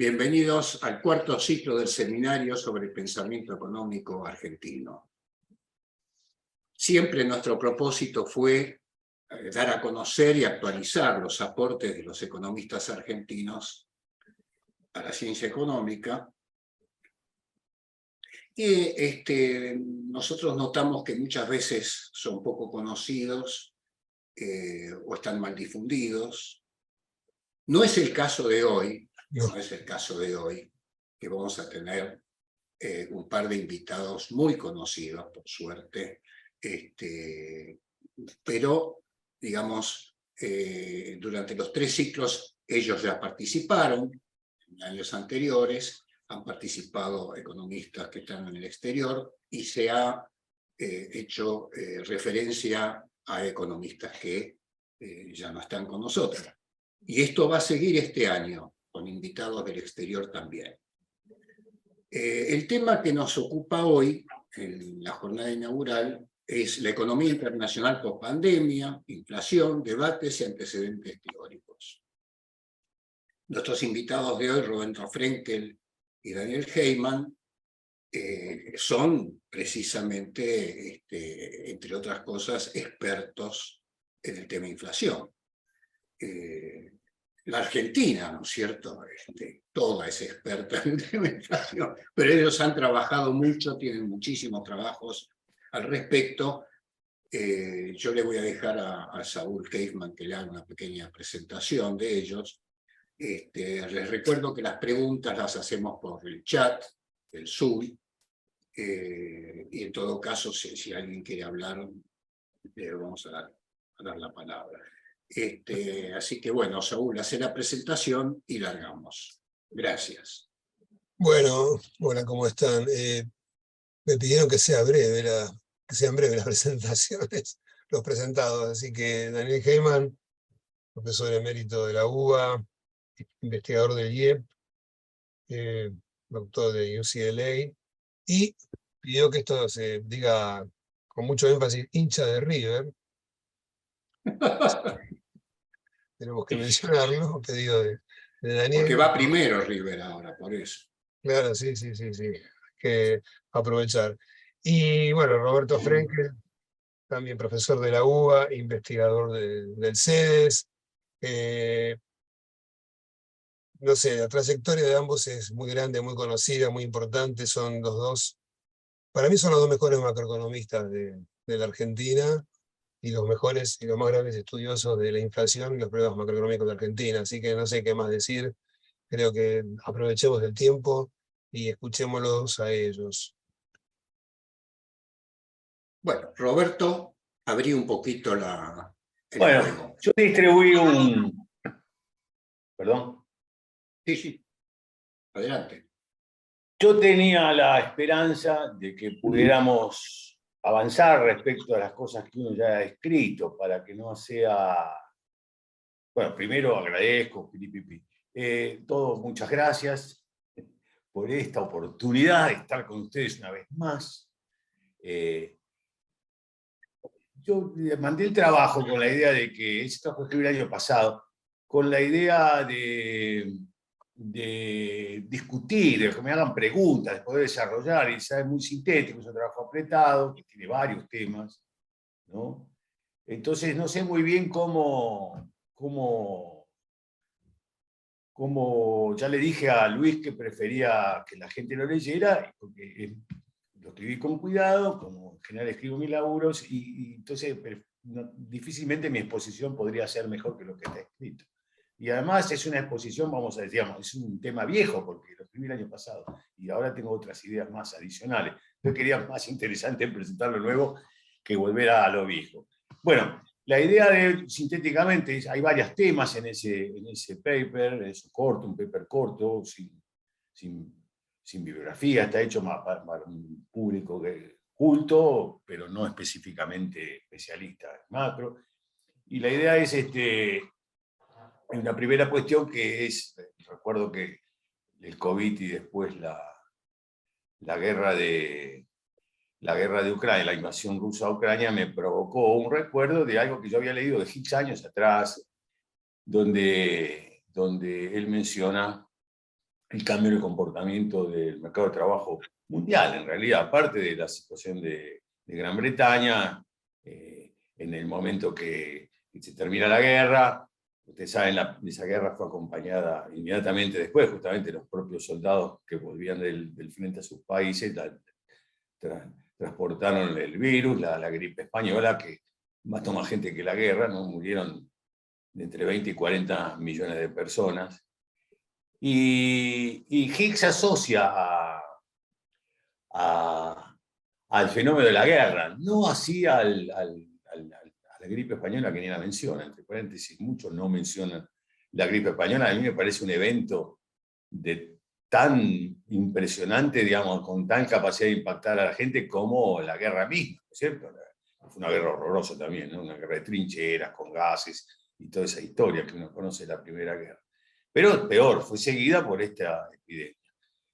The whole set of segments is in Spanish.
Bienvenidos al cuarto ciclo del seminario sobre el pensamiento económico argentino. Siempre nuestro propósito fue dar a conocer y actualizar los aportes de los economistas argentinos a la ciencia económica. Y nosotros notamos que muchas veces son poco conocidos o están mal difundidos. No es el caso de hoy, que vamos a tener un par de invitados muy conocidos, por suerte, pero, digamos, durante los 3 ciclos ellos ya participaron, en años anteriores, han participado economistas que están en el exterior y se ha hecho referencia a economistas que ya no están con nosotros. Y esto va a seguir este año, con invitados del exterior también. El tema que nos ocupa hoy, en la jornada inaugural, es la economía internacional post-pandemia, inflación, debates y antecedentes teóricos. Nuestros invitados de hoy, Roberto Frenkel y Daniel Heyman, son precisamente, entre otras cosas, expertos en el tema inflación. La Argentina, ¿no es cierto? Toda es experta en el tema de inflación, pero ellos han trabajado mucho, tienen muchísimos trabajos al respecto. Yo le voy a dejar a Saúl Kaufman que le haga una pequeña presentación de ellos. Les recuerdo que las preguntas las hacemos por el chat, el Zoom, y en todo caso, si alguien quiere hablar, le vamos a dar la palabra. Así que bueno, Saúl, hace la presentación y largamos. Gracias. Bueno, hola, ¿cómo están? Me pidieron que sean breves las presentaciones, los presentados, así que Daniel Heyman, profesor emérito de la UBA, investigador del IEP, doctor de UCLA, y pidió que esto se diga con mucho énfasis, hincha de River. Tenemos que mencionarlo, pedido de Daniel. Porque va primero River ahora, por eso. Claro, sí, que aprovechar. Y bueno, Roberto Frenkel, también profesor de la UBA, investigador del CEDES. No sé, la trayectoria de ambos es muy grande, muy conocida, muy importante. Son los dos, para mí son los dos mejores macroeconomistas de la Argentina y los mejores y los más grandes estudiosos de la inflación y los problemas macroeconómicos de Argentina. Así que no sé qué más decir. Creo que aprovechemos el tiempo y escuchémoslos a ellos. Bueno, Roberto, abrí un poquito el bueno, juego. Yo distribuí un... Perdón. Sí, adelante. Yo tenía la esperanza de que pudiéramos avanzar respecto a las cosas que uno ya ha escrito, para que no sea... Bueno, primero agradezco, muchas gracias por esta oportunidad de estar con ustedes una vez más. Yo mandé el trabajo con la idea de que, ese trabajo escribí el año pasado, con la idea de discutir, de que me hagan preguntas, de poder desarrollar, y es muy sintético, es un trabajo apretado, que tiene varios temas, ¿no? Entonces no sé muy bien cómo ya le dije a Luis que prefería que la gente lo leyera, porque lo escribí con cuidado, como en general escribo mis laburos, y entonces difícilmente mi exposición podría ser mejor que lo que está escrito. Y además es una exposición, vamos a decir, es un tema viejo, porque lo escribí el año pasado, y ahora tengo otras ideas más adicionales. Yo quería más interesante presentar lo nuevo que volver a lo viejo. Bueno, la idea sintéticamente, hay varios temas en ese paper, es corto, un paper corto, sin bibliografía, está hecho para un público culto, pero no específicamente especialista en macro. Y la idea es, hay una primera cuestión que es, recuerdo que el COVID y después la guerra de Ucrania, la invasión rusa a Ucrania, me provocó un recuerdo de algo que yo había leído de Hicks años atrás, donde él menciona el cambio en el comportamiento del mercado de trabajo mundial, en realidad, aparte de la situación de Gran Bretaña, en el momento que se termina la guerra. Ustedes saben, esa guerra fue acompañada inmediatamente después, justamente los propios soldados que volvían del frente a sus países transportaron el virus, la gripe española, que mató más gente que la guerra, ¿no? Murieron de entre 20 y 40 millones de personas. Y Higgs asocia al fenómeno de la guerra, no así a la gripe española, que ni la menciona, entre paréntesis, muchos no mencionan la gripe española. A mí me parece un evento tan impresionante, digamos, con tan capacidad de impactar a la gente como la guerra misma, ¿no es cierto? Fue una guerra horrorosa también, ¿no? Una guerra de trincheras, con gases, y toda esa historia que uno conoce de la Primera Guerra. Pero peor, fue seguida por esta epidemia,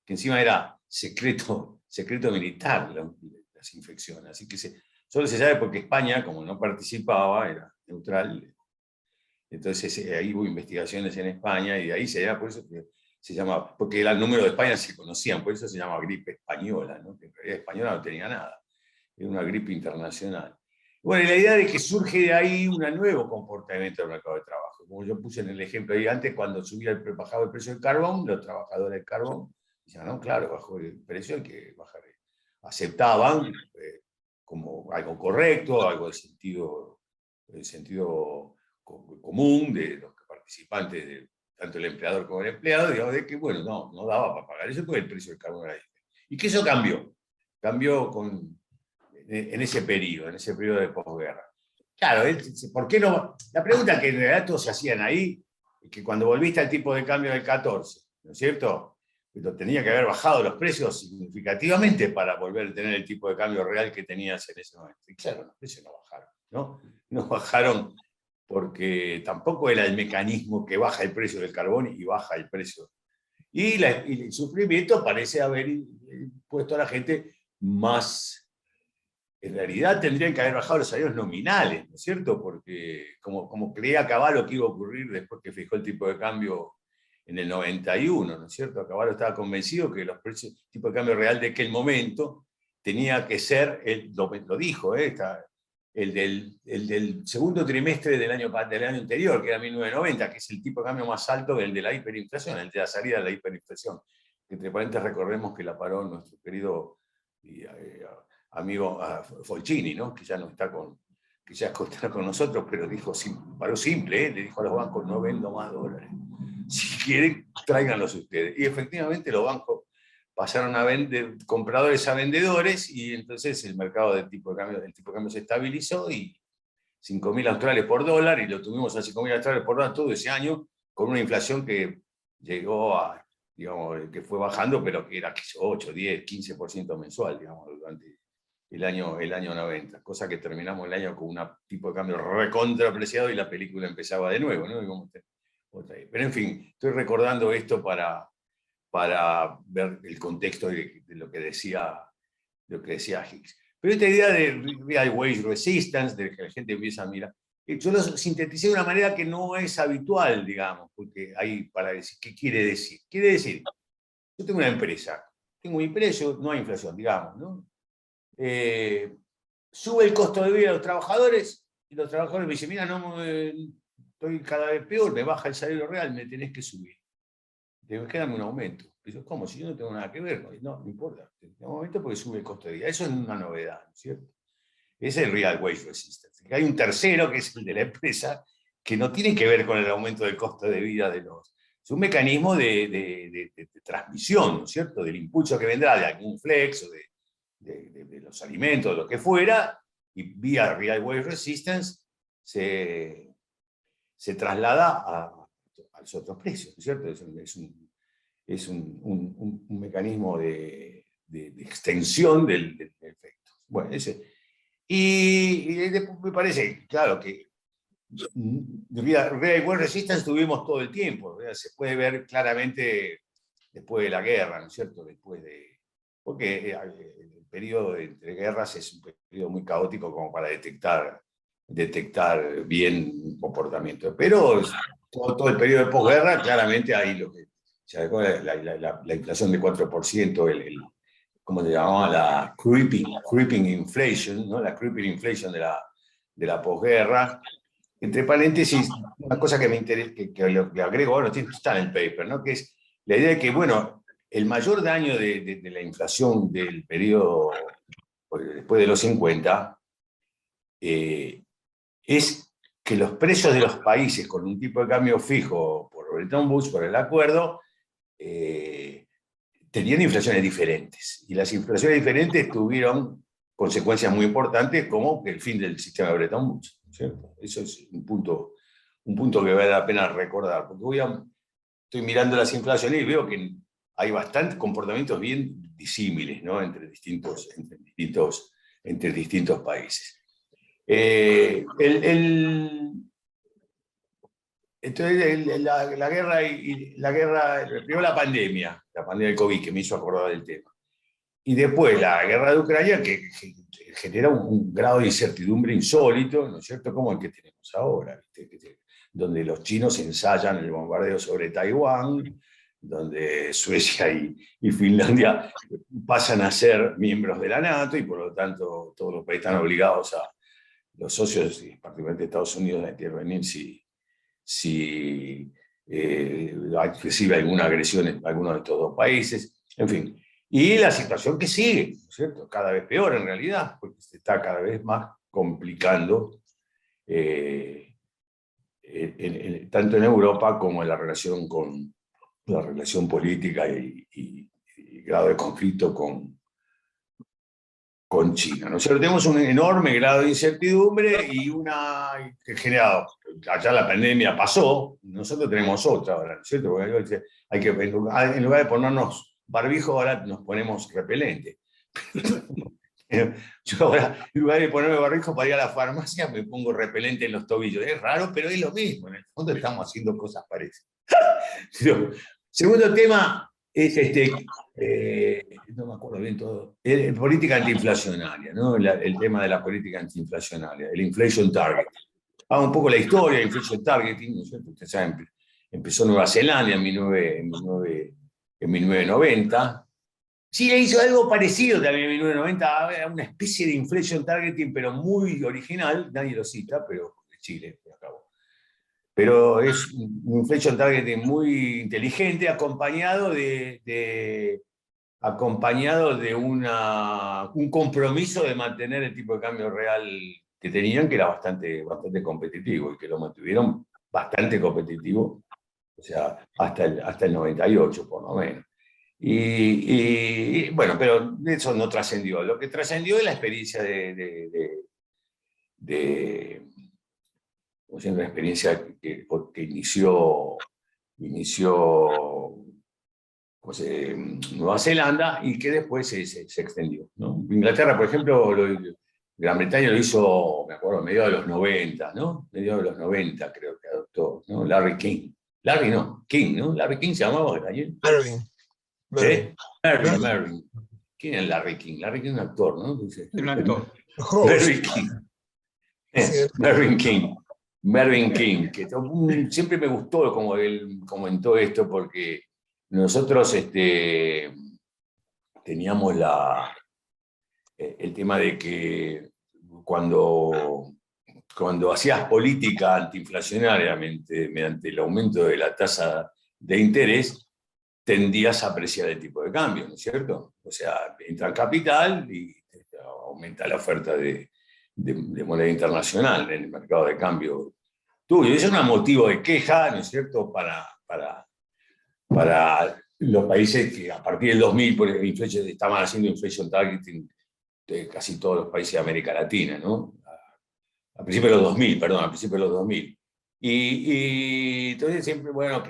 que encima era secreto militar, las infecciones. Así que solo se sabe porque España, como no participaba, era neutral. Entonces ahí hubo investigaciones en España y de ahí por eso que se llama, porque el número de España se conocían, por eso se llama gripe española, ¿no? Que en realidad española no tenía nada, era una gripe internacional. Bueno, y la idea de que surge de ahí un nuevo comportamiento del mercado de trabajo. Como yo puse en el ejemplo ahí antes, cuando bajaba el precio del carbón, los trabajadores del carbón decían, no, claro, bajó el precio, hay que bajar. Aceptaban como algo correcto, algo de sentido común de los participantes, tanto el empleador como el empleado, digamos, de que, bueno, no daba para pagar eso porque el precio del carbón era diferente. Y que eso cambió en ese periodo de posguerra. Claro, ¿por qué no? La pregunta que en realidad todos se hacían ahí, es que cuando volviste al tipo de cambio del 14, ¿no es cierto? Pero tenía que haber bajado los precios significativamente para volver a tener el tipo de cambio real que tenías en ese momento. Y claro, los precios no bajaron, ¿no? No bajaron porque tampoco era el mecanismo que baja el precio del carbón y baja el precio. Y el sufrimiento parece haber puesto a la gente más. En realidad tendrían que haber bajado los salarios nominales, ¿no es cierto? Porque como creía Cavallo que iba a ocurrir después que fijó el tipo de cambio en el 91, ¿no es cierto? Cavallo estaba convencido que el tipo de cambio real de aquel momento tenía que ser, lo dijo, el del segundo trimestre del año anterior, que era 1990, que es el tipo de cambio más alto del de la hiperinflación, el de la salida de la hiperinflación. Entre paréntesis, recordemos que la paró nuestro querido amigo Folchini, ¿no? Que ya no está con nosotros, pero paró simple, le dijo a los bancos, no vendo más dólares. Si quieren, tráiganlos ustedes. Y efectivamente los bancos pasaron a vender compradores a vendedores y entonces el mercado del tipo de cambio se estabilizó y 5.000 australes por dólar, y lo tuvimos a 5.000 australes por dólar todo ese año, con una inflación que llegó a, digamos, que fue bajando, pero que era 8, 10, 15% mensual, digamos, durante el año 90, cosa que terminamos el año con un tipo de cambio recontrapreciado y la película empezaba de nuevo, ¿no? Pero en fin, estoy recordando esto para ver el contexto de lo que decía Higgs. Pero esta idea de real wage resistance, de que la gente empieza a mirar, yo lo sinteticé de una manera que no es habitual, digamos, porque hay para decir, ¿qué quiere decir? Quiere decir, yo tengo una empresa, tengo mi precio, no hay inflación, digamos, ¿no? Sube el costo de vida de los trabajadores y los trabajadores me dicen, mira, no, estoy cada vez peor, me baja el salario real, me tenés que subir. Tenés que darme un aumento. Y yo, ¿cómo? Si yo no tengo nada que ver. No importa. Tengo un aumento porque sube el costo de vida. Eso es una novedad, ¿no es cierto? Es el real wage resistance. Hay un tercero, que es el de la empresa, que no tiene que ver con el aumento del costo de vida de los... Es un mecanismo de transmisión, ¿no es cierto? Del impulso que vendrá de algún flex o de los alimentos, de lo que fuera, y vía real wage resistance se traslada a los otros precios, ¿no es cierto? Es un mecanismo de extensión del efecto. Bueno, y me parece, claro, que real wage resistance tuvimos todo el tiempo, ¿verdad? Se puede ver claramente después de la guerra, ¿no es cierto? Porque el periodo entre guerras es un periodo muy caótico como para detectar bien comportamiento. Pero todo el periodo de posguerra, claramente ahí lo que sea, la inflación de 4%, ¿cómo se llamaba? La creeping inflation, ¿no? La creeping inflation de la posguerra. Entre paréntesis, una cosa que me interesa, que le agrego, bueno, está en el paper, ¿no? Que es la idea de que, bueno, el mayor daño de la inflación del periodo después de los 50 es que los precios de los países con un tipo de cambio fijo por Bretton Woods, por el acuerdo, tenían inflaciones diferentes. Y las inflaciones diferentes tuvieron consecuencias muy importantes, como el fin del sistema de Bretton Woods, ¿cierto? Eso es un punto que vale la pena recordar, porque estoy mirando las inflaciones y veo que hay bastantes comportamientos bien disímiles, ¿no? entre distintos países. Entonces, la guerra, primero la pandemia del COVID, que me hizo acordar del tema. Y después la guerra de Ucrania, que genera un grado de incertidumbre insólito, ¿no es cierto?, como el que tenemos ahora, ¿viste? Donde los chinos ensayan el bombardeo sobre Taiwán, donde Suecia y Finlandia pasan a ser miembros de la NATO y por lo tanto todos los países están obligados a los socios, y particularmente Estados Unidos, a intervenir si recibe alguna agresión en alguno de estos dos países, en fin. Y la situación que sigue, ¿no es cierto? Cada vez peor en realidad, porque se está cada vez más complicando, tanto en Europa como en la relación política y grado de conflicto con China, ¿no es cierto? Tenemos un enorme grado de incertidumbre y que genera, allá la pandemia pasó, nosotros tenemos otra ahora, ¿no es cierto? Porque en lugar de ponernos barbijo, ahora nos ponemos repelente. Yo ahora, en lugar de ponerme barbijo para ir a la farmacia, me pongo repelente en los tobillos. Es raro, pero es lo mismo. En el fondo estamos haciendo cosas parecidas. Segundo tema es no me acuerdo bien todo, política antiinflacionaria, ¿no? El tema de la política antiinflacionaria, el inflation target. Un poco la historia del inflation targeting, ¿no es cierto? Ustedes saben, empezó en Nueva Zelanda en 1990. Chile hizo algo parecido también en 1990, era una especie de inflation targeting, pero muy original, nadie lo cita, pero Chile lo acabó. Pero es un inflation targeting muy inteligente, acompañado de un compromiso de mantener el tipo de cambio real que tenían, que era bastante competitivo, y que lo mantuvieron bastante competitivo, o sea, hasta el 98 por lo menos. Y bueno, pero eso no trascendió. Lo que trascendió es la experiencia una experiencia que inició Nueva Zelanda y que después se extendió, ¿no? Inglaterra, por ejemplo, Gran Bretaña lo hizo, me acuerdo, a mediados de los 90, ¿no? Mediados de los 90 creo que adoptó, ¿no? Larry King. Larry no, King, ¿no? Larry King se llamaba Daniel. Mervyn. ¿Quién es Larry King? Larry King es un actor, ¿no? Un actor. Larry King. Mervyn King, que siempre me gustó como él comentó esto, porque nosotros teníamos el tema de que cuando hacías política antiinflacionaria mediante el aumento de la tasa de interés, tendías a apreciar el tipo de cambio, ¿no es cierto? O sea, entra el capital y aumenta la oferta de moneda internacional en el mercado de cambio tuyo. Eso es un motivo de queja, ¿no es cierto?, para los países que a partir del 2000 estaban haciendo inflation targeting de casi todos los países de América Latina, ¿no? A principios de los 2000. Y entonces siempre, bueno,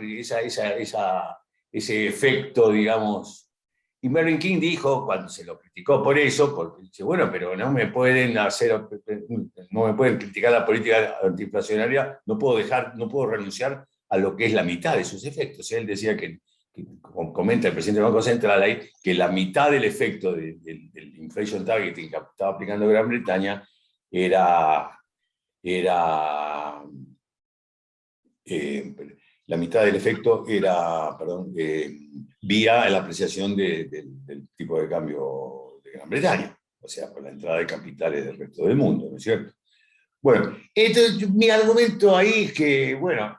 ese efecto, digamos. Y Mervyn King dijo, cuando se lo criticó por eso, porque dice, bueno, pero no me pueden criticar la política antiinflacionaria, no puedo renunciar a lo que es la mitad de sus efectos. Él decía que comenta el presidente del Banco Central ahí, que la mitad del efecto del inflation targeting que estaba aplicando Gran Bretaña la mitad del efecto era, perdón, vía la apreciación del tipo de cambio de Gran Bretaña, o sea, por la entrada de capitales del resto del mundo, ¿no es cierto? Bueno, entonces mi argumento ahí es que, bueno,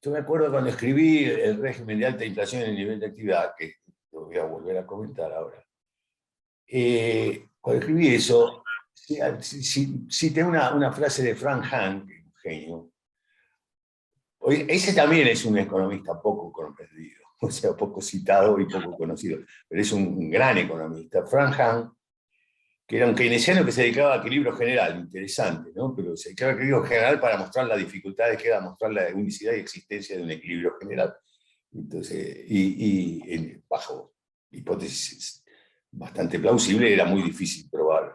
yo me acuerdo cuando escribí el régimen de alta inflación en el nivel de actividad, que lo voy a volver a comentar ahora. Cuando escribí eso, cité una frase de Frank Hahn, que es un genio. Ese también es un economista poco comprendido, o sea, poco citado y poco conocido, pero es un gran economista. Frank Hahn, que era un keynesiano que se dedicaba a equilibrio general, interesante, ¿no? Pero se dedicaba a equilibrio general para mostrar las dificultades que era mostrar la unicidad y existencia de un equilibrio general. Entonces, bajo hipótesis bastante plausible, era muy difícil probar.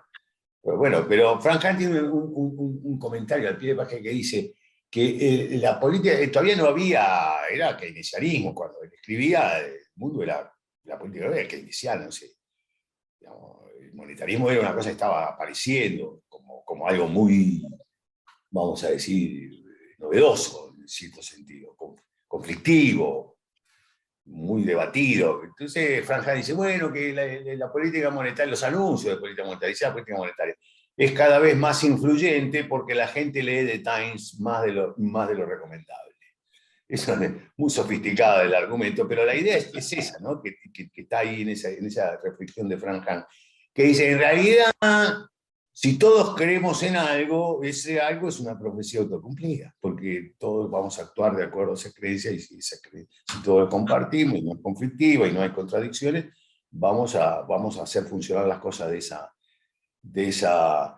Pero bueno, pero Frank Hahn tiene un comentario al pie de página que dice que la política todavía no había, era keynesianismo, cuando él escribía, el mundo era, la política era keynesiana, no sé. Digamos, el monetarismo era una cosa que estaba apareciendo como algo muy, vamos a decir, novedoso, en cierto sentido, conflictivo, muy debatido. Entonces Frank Hahn dice, bueno, que la política monetaria, los anuncios de política monetaria, la política monetaria, es cada vez más influyente porque la gente lee The Times más de lo recomendable. Eso es muy sofisticada el argumento, pero la idea es esa, ¿no? que está ahí en esa reflexión de Frank Hahn, que dice, en realidad, si todos creemos en algo, ese algo es una profecía autocumplida, porque todos vamos a actuar de acuerdo a esa creencia, y si todos compartimos, y no es conflictiva, y no hay contradicciones, vamos a hacer funcionar las cosas de esa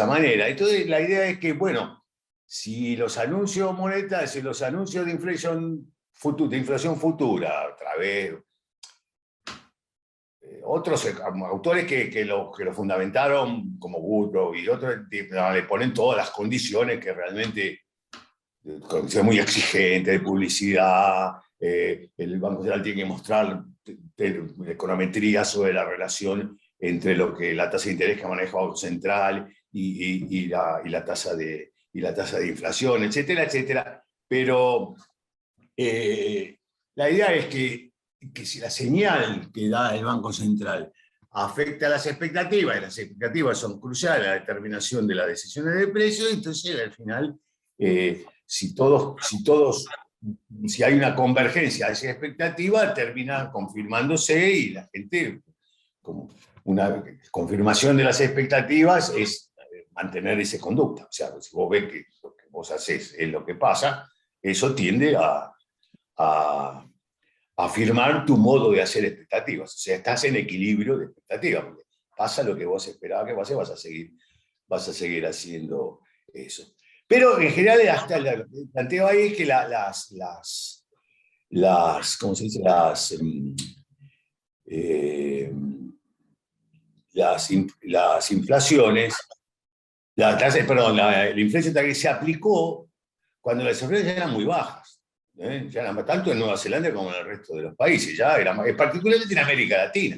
manera. Entonces, la idea es que, bueno, si los anuncios monetarios, si los anuncios de inflación futura, a través otros autores que lo fundamentaron, como Woodrow y otros, le ponen todas las condiciones que realmente, condiciones muy exigentes de publicidad, el Banco Central tiene que mostrar econometría sobre la relación entre lo que la tasa de interés que maneja el Banco Central y la tasa de inflación, etcétera, etcétera. Pero la idea es que si la señal que da el Banco Central afecta a las expectativas, y las expectativas son cruciales a la determinación de las decisiones de precios, entonces al final, si hay una convergencia a esa expectativa, termina confirmándose y la gente, como una confirmación de las expectativas es mantener esa conducta. O sea, si vos ves que lo que vos haces es lo que pasa, eso tiende a afirmar tu modo de hacer expectativas. O sea, estás en equilibrio de expectativas. Porque pasa lo que vos esperabas que pase, vas a seguir haciendo eso. Pero en general, hasta el planteo ahí es que ¿cómo se dice? Las inflaciones, la inflación que se aplicó cuando las inflaciones eran muy bajas. Ya era tanto en Nueva Zelanda como en el resto de los países, particularmente en América Latina.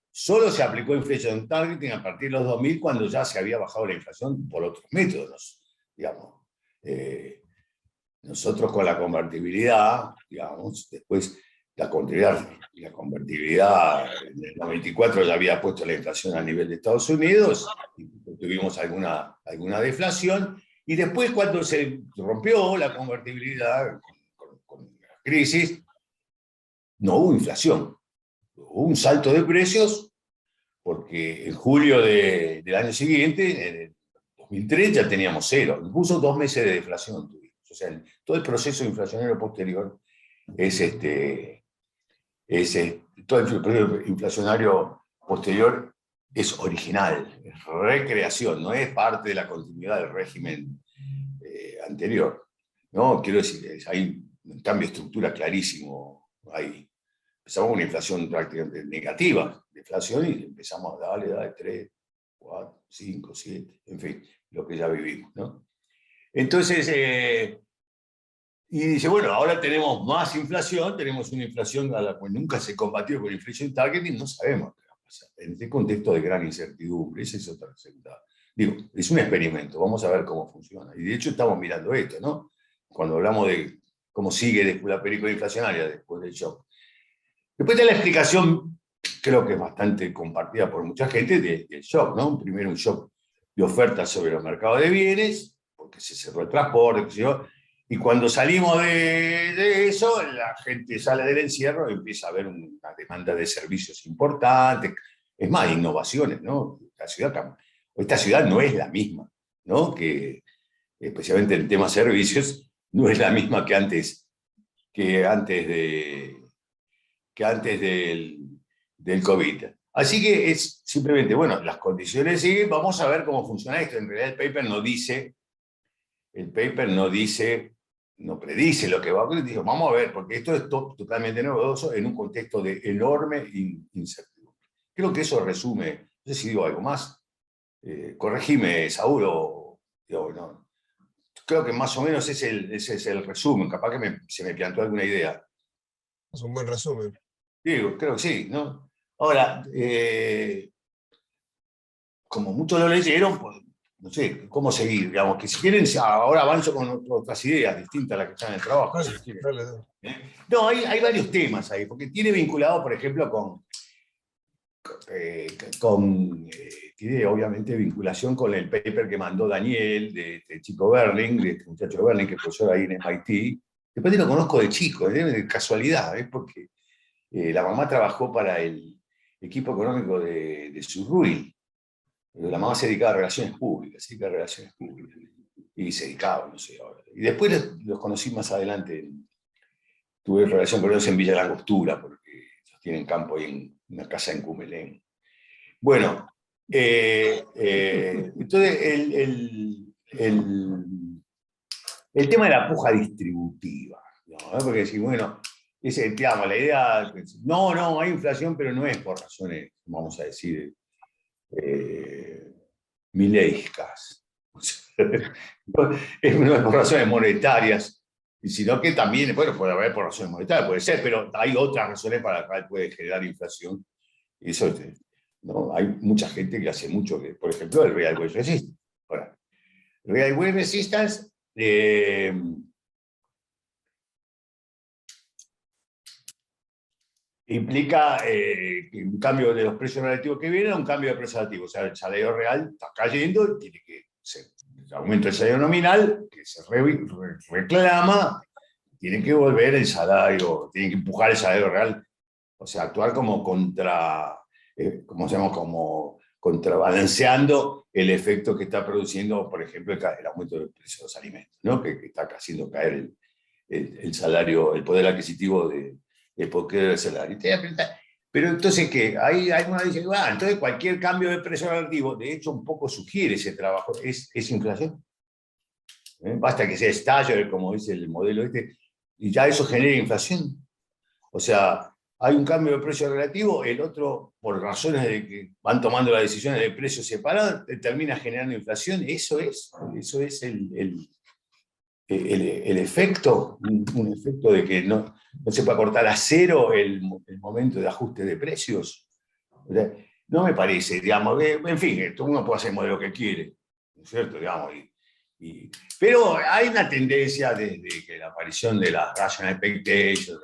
Solo se aplicó inflation targeting a partir de los 2000, cuando ya se había bajado la inflación por otros métodos, digamos. Nosotros con la convertibilidad, digamos, después la convertibilidad en el 94 ya había puesto la inflación a nivel de Estados Unidos, y tuvimos alguna deflación, y después cuando se rompió la convertibilidad con la crisis, no hubo inflación, hubo un salto de precios, porque en julio del año siguiente, en el 2003, ya teníamos cero, incluso 2 meses de deflación tuvimos. O sea, todo el proceso inflacionario posterior todo el proceso inflacionario posterior es original, es recreación, no es parte de la continuidad del régimen anterior. ¿No? Quiero decir, hay un cambio de estructura clarísimo ahí. Empezamos con una inflación prácticamente negativa, deflación, y empezamos a darle 3, 4, 5, 7, en fin, lo que ya vivimos, ¿no? Entonces, y dice, bueno, ahora tenemos más inflación, tenemos una inflación a la cual nunca se combatió con inflation targeting, no sabemos qué va a pasar. En este contexto de gran incertidumbre, esa es otra segunda. Digo, es un experimento, vamos a ver cómo funciona. Y de hecho estamos mirando esto, ¿no? cuando hablamos de cómo sigue después la película inflacionaria, después del shock. Después de la explicación, creo que es bastante compartida por mucha gente, del shock, ¿no? Primero un shock de oferta sobre los mercados de bienes, porque se cerró el transporte, qué sé yo, y cuando salimos de eso, la gente sale del encierro y empieza a haber una demanda de servicios importantes, es más, innovaciones, ¿no? Esta ciudad no es la misma, ¿no? Que, especialmente en temas servicios, no es la misma que antes del COVID. Así que es simplemente, bueno, las condiciones siguen, vamos a ver cómo funciona esto. En realidad el paper no predice lo que va a ocurrir, dijo, vamos a ver, porque esto es totalmente novedoso en un contexto de enorme incertidumbre. Creo que eso resume, no sé si digo algo más, corregime, Saúl, no. Creo que más o menos ese es el resumen, capaz que se me plantó alguna idea. Es un buen resumen. Digo, creo que sí, ¿no? Ahora, como muchos lo leyeron, pues, no sé cómo seguir, digamos, que si quieren, ahora avanzo con otras ideas distintas a las que están en el trabajo. Dale, Si dale, dale. no, hay varios temas ahí, porque tiene vinculado, por ejemplo, tiene obviamente vinculación con el paper que mandó Daniel, de chico Berling, de este muchacho Berling, que es profesor ahí en MIT. Después lo conozco de chico, de casualidad, es porque la mamá trabajó para el equipo económico de Surruil. La mamá se dedicaba a relaciones públicas, y se dedicaba, no sé ahora. Y después los conocí más adelante. Tuve relación con ellos en Villa Langostura, porque ellos tienen campo ahí en una casa en Cumelén. Bueno, entonces el tema de la puja distributiva, ¿no? Porque decir, bueno, digamos, la idea, no, hay inflación, pero no es por razones, vamos a decir, mileicas. No es por razones monetarias, sino que también, bueno, puede haber por razones monetarias, puede ser, pero hay otras razones para las cuales puede generar inflación. Y eso, ¿no? Hay mucha gente que hace mucho, que, por ejemplo, el Real Wage Resistance. Bueno, el Real Wage Resistance implica un cambio de los precios relativos que vienen a un cambio de precios relativos. O sea, el salario real está cayendo, tiene que ser aumento del salario nominal, que se reclama, tiene que volver el salario, tiene que empujar el salario real, o sea, actuar como como contrabalanceando el efecto que está produciendo, por ejemplo, el aumento del precio de los alimentos, ¿no? que está haciendo caer el salario, el poder adquisitivo de poder del salario. Pero entonces, ¿qué? Ahí uno dice, entonces cualquier cambio de precio relativo, de hecho, un poco sugiere ese trabajo, es inflación. Basta que sea estallo, como dice el modelo y ya eso genera inflación. O sea, hay un cambio de precio relativo, el otro, por razones de que van tomando las decisiones de precios separados, termina generando inflación. Eso es el efecto, un efecto de que no se puede cortar a cero el momento de ajuste de precios. O sea, no me parece, digamos, en fin, uno puede hacer el modelo que quiere, ¿no es cierto? Digamos, pero hay una tendencia desde que la aparición de las rational expectations,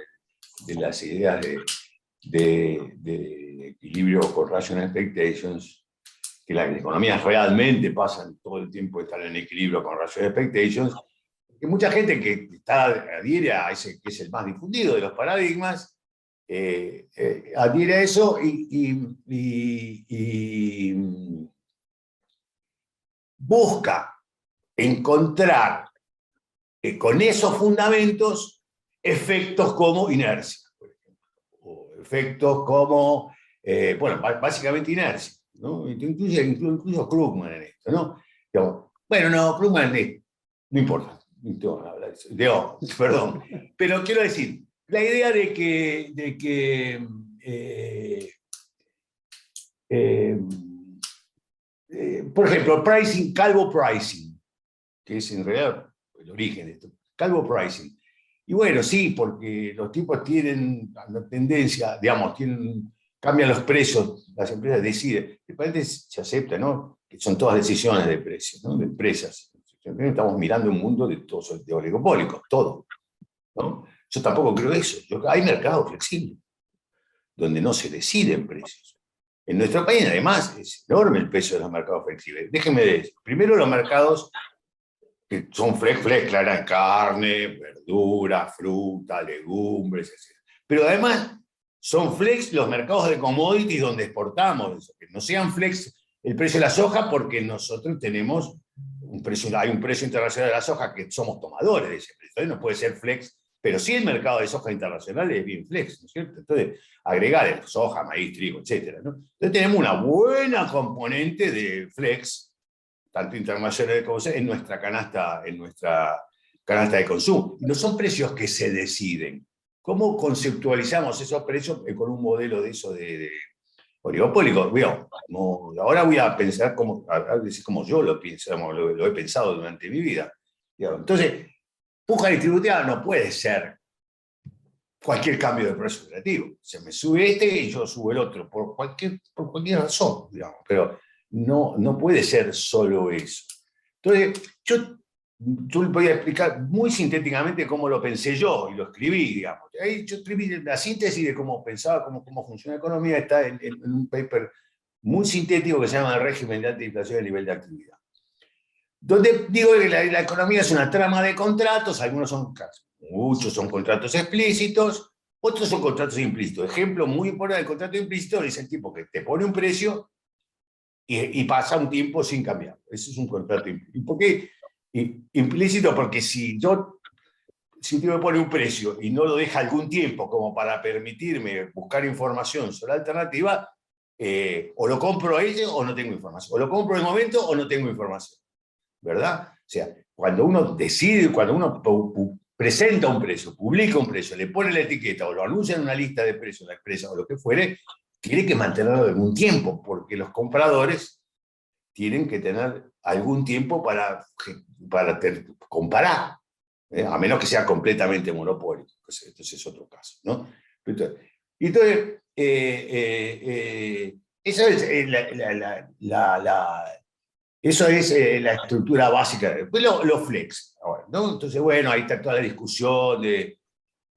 de las ideas de equilibrio con rational expectations, que las economías realmente pasan todo el tiempo de estar en equilibrio con rational expectations, que mucha gente que adhiere a ese que es el más difundido de los paradigmas, adhiere a eso y busca encontrar con esos fundamentos efectos como inercia, por ejemplo, o efectos como, básicamente inercia, ¿no? Incluso Krugman en esto, ¿no? Bueno, no, Krugman no importa. Perdón, pero quiero decir, la idea de que por ejemplo, Calvo pricing, que es en realidad el origen de esto, Calvo pricing. Y bueno, sí, porque los tipos tienen la tendencia, digamos, cambian los precios, las empresas deciden, de repente se acepta, ¿no? Que son todas decisiones de precios, ¿no? De empresas. Estamos mirando un mundo de oligopólicos, todo, ¿no? Yo tampoco creo eso. Hay mercados flexibles, donde no se deciden precios. En nuestro país, además, es enorme el peso de los mercados flexibles. Déjenme decir, primero los mercados que son flex, claro, en carne, verdura, fruta, legumbres, etc. Pero además son flex los mercados de commodities donde exportamos, que no sean flex el precio de la soja, porque nosotros tenemos hay un precio internacional de la soja que somos tomadores de ese precio. Entonces no puede ser flex, pero sí el mercado de soja internacional es bien flex, ¿no es cierto? Entonces, agregar soja, maíz, trigo, etc., ¿no? Entonces tenemos una buena componente de flex, tanto internacional como en nuestra canasta de consumo. Y no son precios que se deciden. ¿Cómo conceptualizamos esos precios con un modelo de eso de oligopólico? Ahora voy a pensar a decir como yo lo he pensado durante mi vida. Entonces, puja distributiva no puede ser cualquier cambio de precio relativo. Se me sube este y yo subo el otro, por cualquier razón, digamos. Pero no puede ser solo eso. Entonces, yo voy a explicar muy sintéticamente cómo lo pensé yo y lo escribí, digamos. Ahí yo escribí la síntesis de cómo pensaba, cómo funciona la economía, está en un paper muy sintético que se llama El régimen de alta inflación y el nivel de actividad. Donde digo que la economía es una trama de contratos, muchos son contratos explícitos, otros son contratos implícitos. Ejemplo muy importante del contrato implícito es el tipo que te pone un precio y pasa un tiempo sin cambiar. Eso es un contrato implícito. ¿Por qué implícito? Porque si un tipo me pone un precio y no lo deja algún tiempo como para permitirme buscar información sobre la alternativa, o lo compro a ella o no tengo información. O lo compro en el momento o no tengo información. ¿Verdad? O sea, cuando uno decide, cuando uno presenta un precio, publica un precio, le pone la etiqueta o lo anuncia en una lista de precios, la empresa o lo que fuere, tiene que mantenerlo algún tiempo, porque los compradores tienen que tener algún tiempo para comparar, a menos que sea completamente monopólico. Entonces es otro caso, ¿no? Entonces, esa es eso es la estructura básica. Después los flex. Ahora, ¿no? Entonces, bueno, ahí está toda la discusión de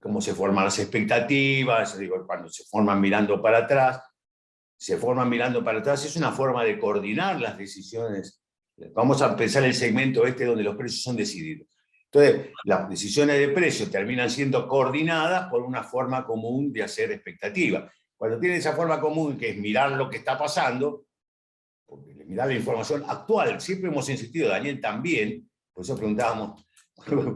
cómo se forman las expectativas, digo, cuando se forman mirando para atrás. Es una forma de coordinar las decisiones. Vamos a pensar el segmento donde los precios son decididos. Entonces, las decisiones de precios terminan siendo coordinadas por una forma común de hacer expectativas. Cuando tienen esa forma común, que es mirar lo que está pasando, porque mirar la información actual, siempre hemos insistido, Daniel también, por eso preguntábamos,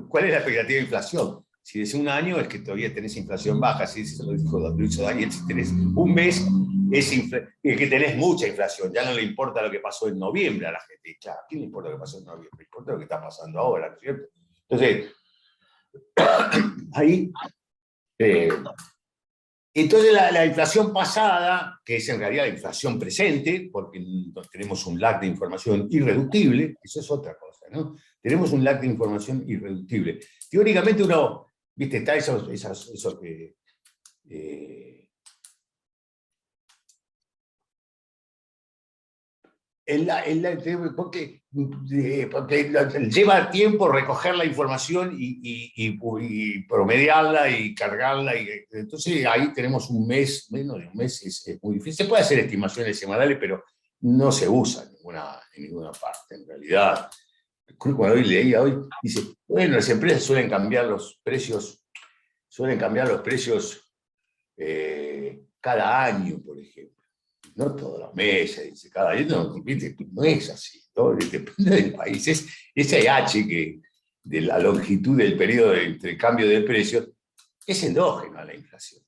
¿cuál es la expectativa de inflación? Si es un año es que todavía tenés inflación baja, si eso lo hizo Daniel, si tenés un mes es que tenés mucha inflación, ya no le importa lo que pasó en noviembre a la gente. Claro, ¿a quién le importa lo que pasó en noviembre? Le importa lo que está pasando ahora, ¿no es cierto? Entonces, ahí... entonces la inflación pasada, que es en realidad la inflación presente, porque tenemos un lag de información irreductible, eso es otra cosa, ¿no? Tenemos un lag de información irreductible. Teóricamente uno, viste, está eso que... porque lleva tiempo recoger la información y promediarla y cargarla. Entonces ahí tenemos un mes, menos de un mes, es muy difícil. Se puede hacer estimaciones semanales, pero no se usa en ninguna parte, en realidad. Cuando leía hoy, dice, bueno, las empresas suelen cambiar los precios cada año, por ejemplo. No todos los meses, dice, cada año no es así, ¿no? Depende del país. Ese H de la longitud del periodo de intercambio de precios es endógeno a la inflación.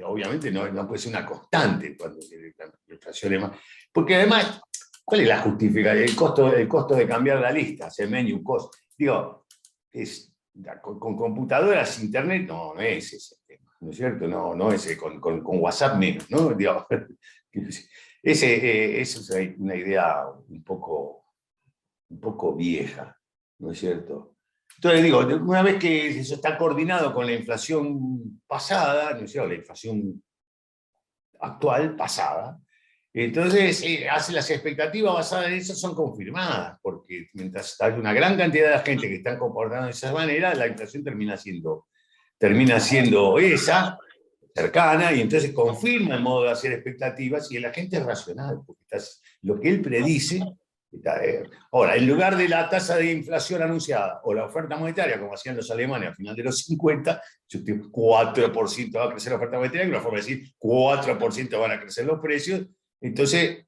Obviamente no puede ser una constante cuando la inflación es más. Porque además, ¿cuál es la justificación? El costo de cambiar la lista, hacer menu cost. Digo, con computadoras, internet, no es ese tema, ¿no es cierto? No es con WhatsApp menos, ¿no? Digo, esa es una idea un poco vieja, ¿no es cierto? Entonces digo, una vez que eso está coordinado con la inflación pasada, ¿no es cierto? La inflación actual, pasada, Entonces, hace las expectativas basadas en eso son confirmadas, porque mientras hay una gran cantidad de gente que está comportando de esa manera, la inflación termina siendo esa, cercana, y entonces confirma el modo de hacer expectativas, y la gente es racional, porque lo que él predice. Ahora, en lugar de la tasa de inflación anunciada o la oferta monetaria, como hacían los alemanes a final de los 50, 4% va a crecer la oferta monetaria, que es una forma de decir 4% van a crecer los precios. Entonces,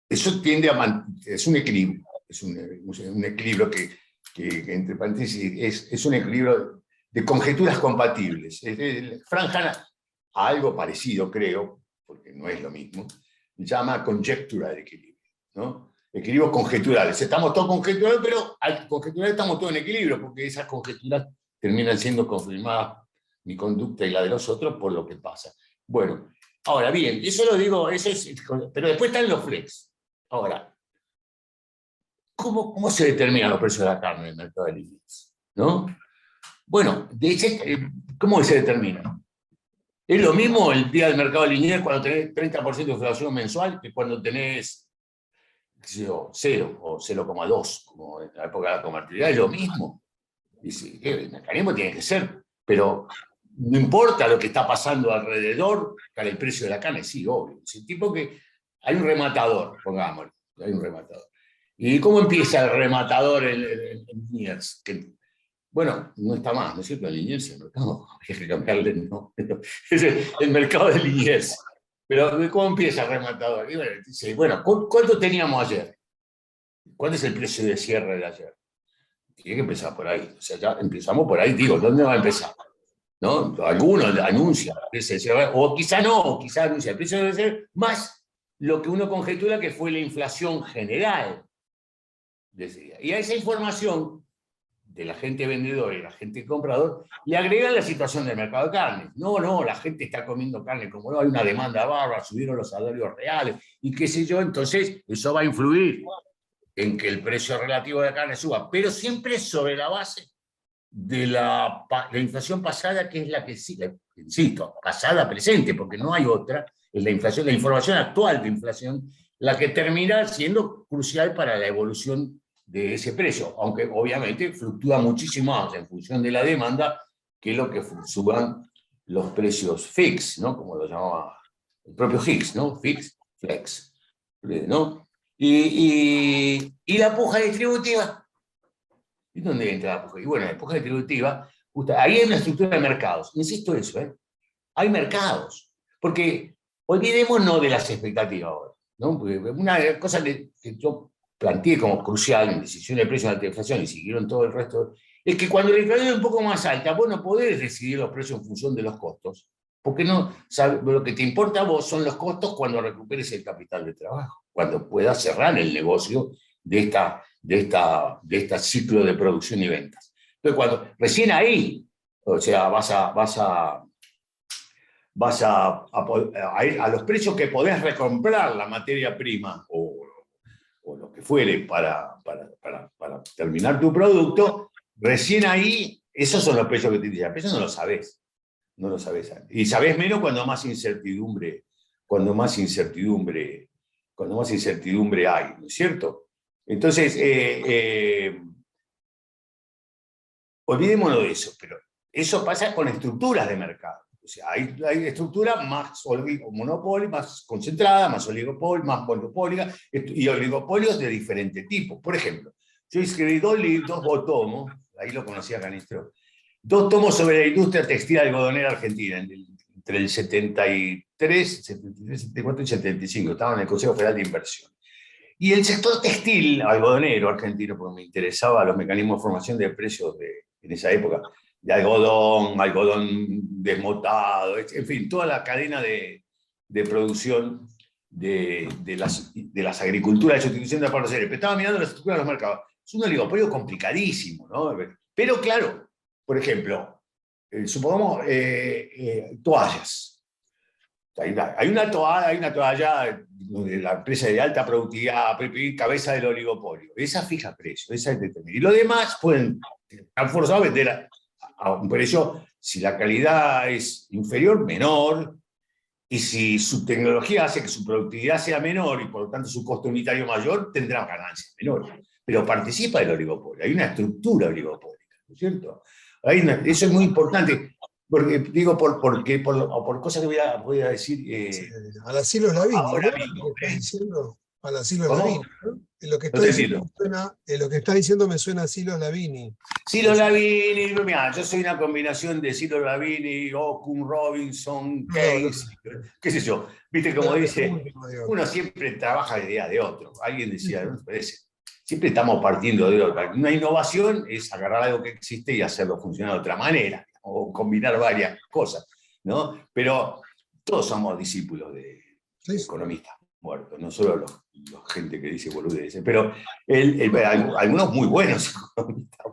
eso tiende es un equilibrio, es un equilibrio que entre paréntesis, es un equilibrio de conjeturas compatibles. Frank Hanna, algo parecido, creo, porque no es lo mismo, llama conjectural equilibrio, ¿no? Equilibrios conjeturales. Estamos todos conjeturales, pero al conjetural estamos todos en equilibrio, porque esas conjeturas terminan siendo confirmadas, mi conducta y la de los otros, por lo que pasa. Bueno, ahora bien, eso lo digo, pero después están los flex. Ahora, ¿cómo se determinan los precios de la carne en el mercado de Liniers? ¿No? Bueno, de hecho, ¿cómo se determina? Es lo mismo el día del mercado de Liniers cuando tenés 30% de inflación mensual que cuando tenés 0 o 0,2, como en la época de la convertibilidad, es lo mismo. Dice, el mecanismo tiene que ser, pero no importa lo que está pasando alrededor para el precio de la carne, sí, obvio. Es el tipo que hay un rematador, pongámoslo, hay un rematador. ¿Y cómo empieza el rematador en Liniers? Bueno, no está más, ¿no es cierto? En Liniers el mercado, hay que cambiarle, no. Es el mercado de Liniers. Pero ¿cómo empieza el rematador? Y bueno, dice, bueno, ¿cuánto teníamos ayer? ¿Cuál es el precio de cierre de ayer? Tiene que empezar por ahí. O sea, ya empezamos por ahí, digo, ¿dónde va a empezar? ¿No? Algunos anuncian, o quizá no, quizá anuncia. El precio debe ser más lo que uno conjetura que fue la inflación general. Decía. Y a esa información de la gente vendedor y la gente comprador, le agregan la situación del mercado de carne. No, la gente está comiendo carne, como no, hay una demanda bárbara, subieron los salarios reales, y qué sé yo, entonces eso va a influir en que el precio relativo de la carne suba, pero siempre sobre la base de la inflación pasada, que es la que sigue, insisto, pasada, presente, porque no hay otra, es la inflación, la información actual de inflación, la que termina siendo crucial para la evolución de ese precio, aunque obviamente fluctúa muchísimo más en función de la demanda que lo que suban los precios fix, ¿no? Como lo llamaba el propio Hicks, ¿no? Fix, flex, ¿no? Y la puja distributiva. ¿Y dónde entra la puja? Y bueno, la puja distributiva, ahí hay una estructura de mercados. Insisto eso, ¿eh? Hay mercados. Porque olvidémonos de las expectativas ahora, ¿no? Porque una cosa que yo planteé como crucial en decisión de precios ante la inflación y siguieron todo el resto, es que cuando la inflación es un poco más alta, vos no podés decidir los precios en función de los costos, porque no, lo que te importa a vos son los costos cuando recuperes el capital de trabajo, cuando puedas cerrar el negocio de este ciclo de producción y ventas. Entonces, cuando recién ahí, o sea, vas a ir a los precios que podés recomprar la materia prima o lo que fuere para terminar tu producto, recién ahí, esos son los precios que te dicen. Pero eso no lo sabés. No lo sabés. Y sabés menos cuando más incertidumbre hay, ¿no es cierto? Entonces, olvidémonos de eso, pero eso pasa con estructuras de mercado. O sea, hay estructuras más monopolio, más concentradas, más oligopolio, más monopólicas, y oligopolios de diferente tipo. Por ejemplo, yo escribí dos tomos, ahí lo conocía Canistro, 2 tomos sobre la industria textil algodonera argentina, entre el 73, 74 y 75, estaba en el Consejo Federal de Inversión. Y el sector textil algodonero argentino, porque me interesaba los mecanismos de formación de precios en esa época, de algodón desmotado, en fin, toda la cadena de producción de las agriculturas de sustitución de aparecer. Pero estaba mirando la estructura de los mercados. Es un oligopolio complicadísimo, ¿no? Pero claro, por ejemplo, supongamos toallas. Hay una toalla de la empresa de alta productividad, cabeza del oligopolio. Esa fija precio, esa es determinada. Y lo demás pueden estar forzados a vender a un precio Si la calidad es inferior, menor, y si su tecnología hace que su productividad sea menor y por lo tanto su costo unitario mayor, tendrá ganancias menores. Pero participa del oligopolio, hay una estructura oligopólica, ¿no es cierto? Eso es muy importante, porque digo, por cosas que voy a decir Sí, a la Silos Lavini, ahora ¿no? mismo. Lo que está diciendo, a la Silos Lavini, ¿Cómo? ¿no? Lo que No está te diciendo entiendo. lo que está diciendo me suena a Silos Lavini. Ciro Lavini, mira, yo soy una combinación de Ciro Lavini, Okun, Robinson, No, no, Keynes, qué sé yo. Viste, como no, dice, último, digo. uno siempre trabaja de idea de otro. Alguien decía, ¿no te parece? Siempre estamos partiendo de otro. Una innovación es agarrar algo que existe y hacerlo funcionar de otra manera, o combinar varias cosas, ¿no? Pero todos somos discípulos de Sí, sí. economistas muertos, no solo los gente que dice boludeces, pero algunos muy buenos economistas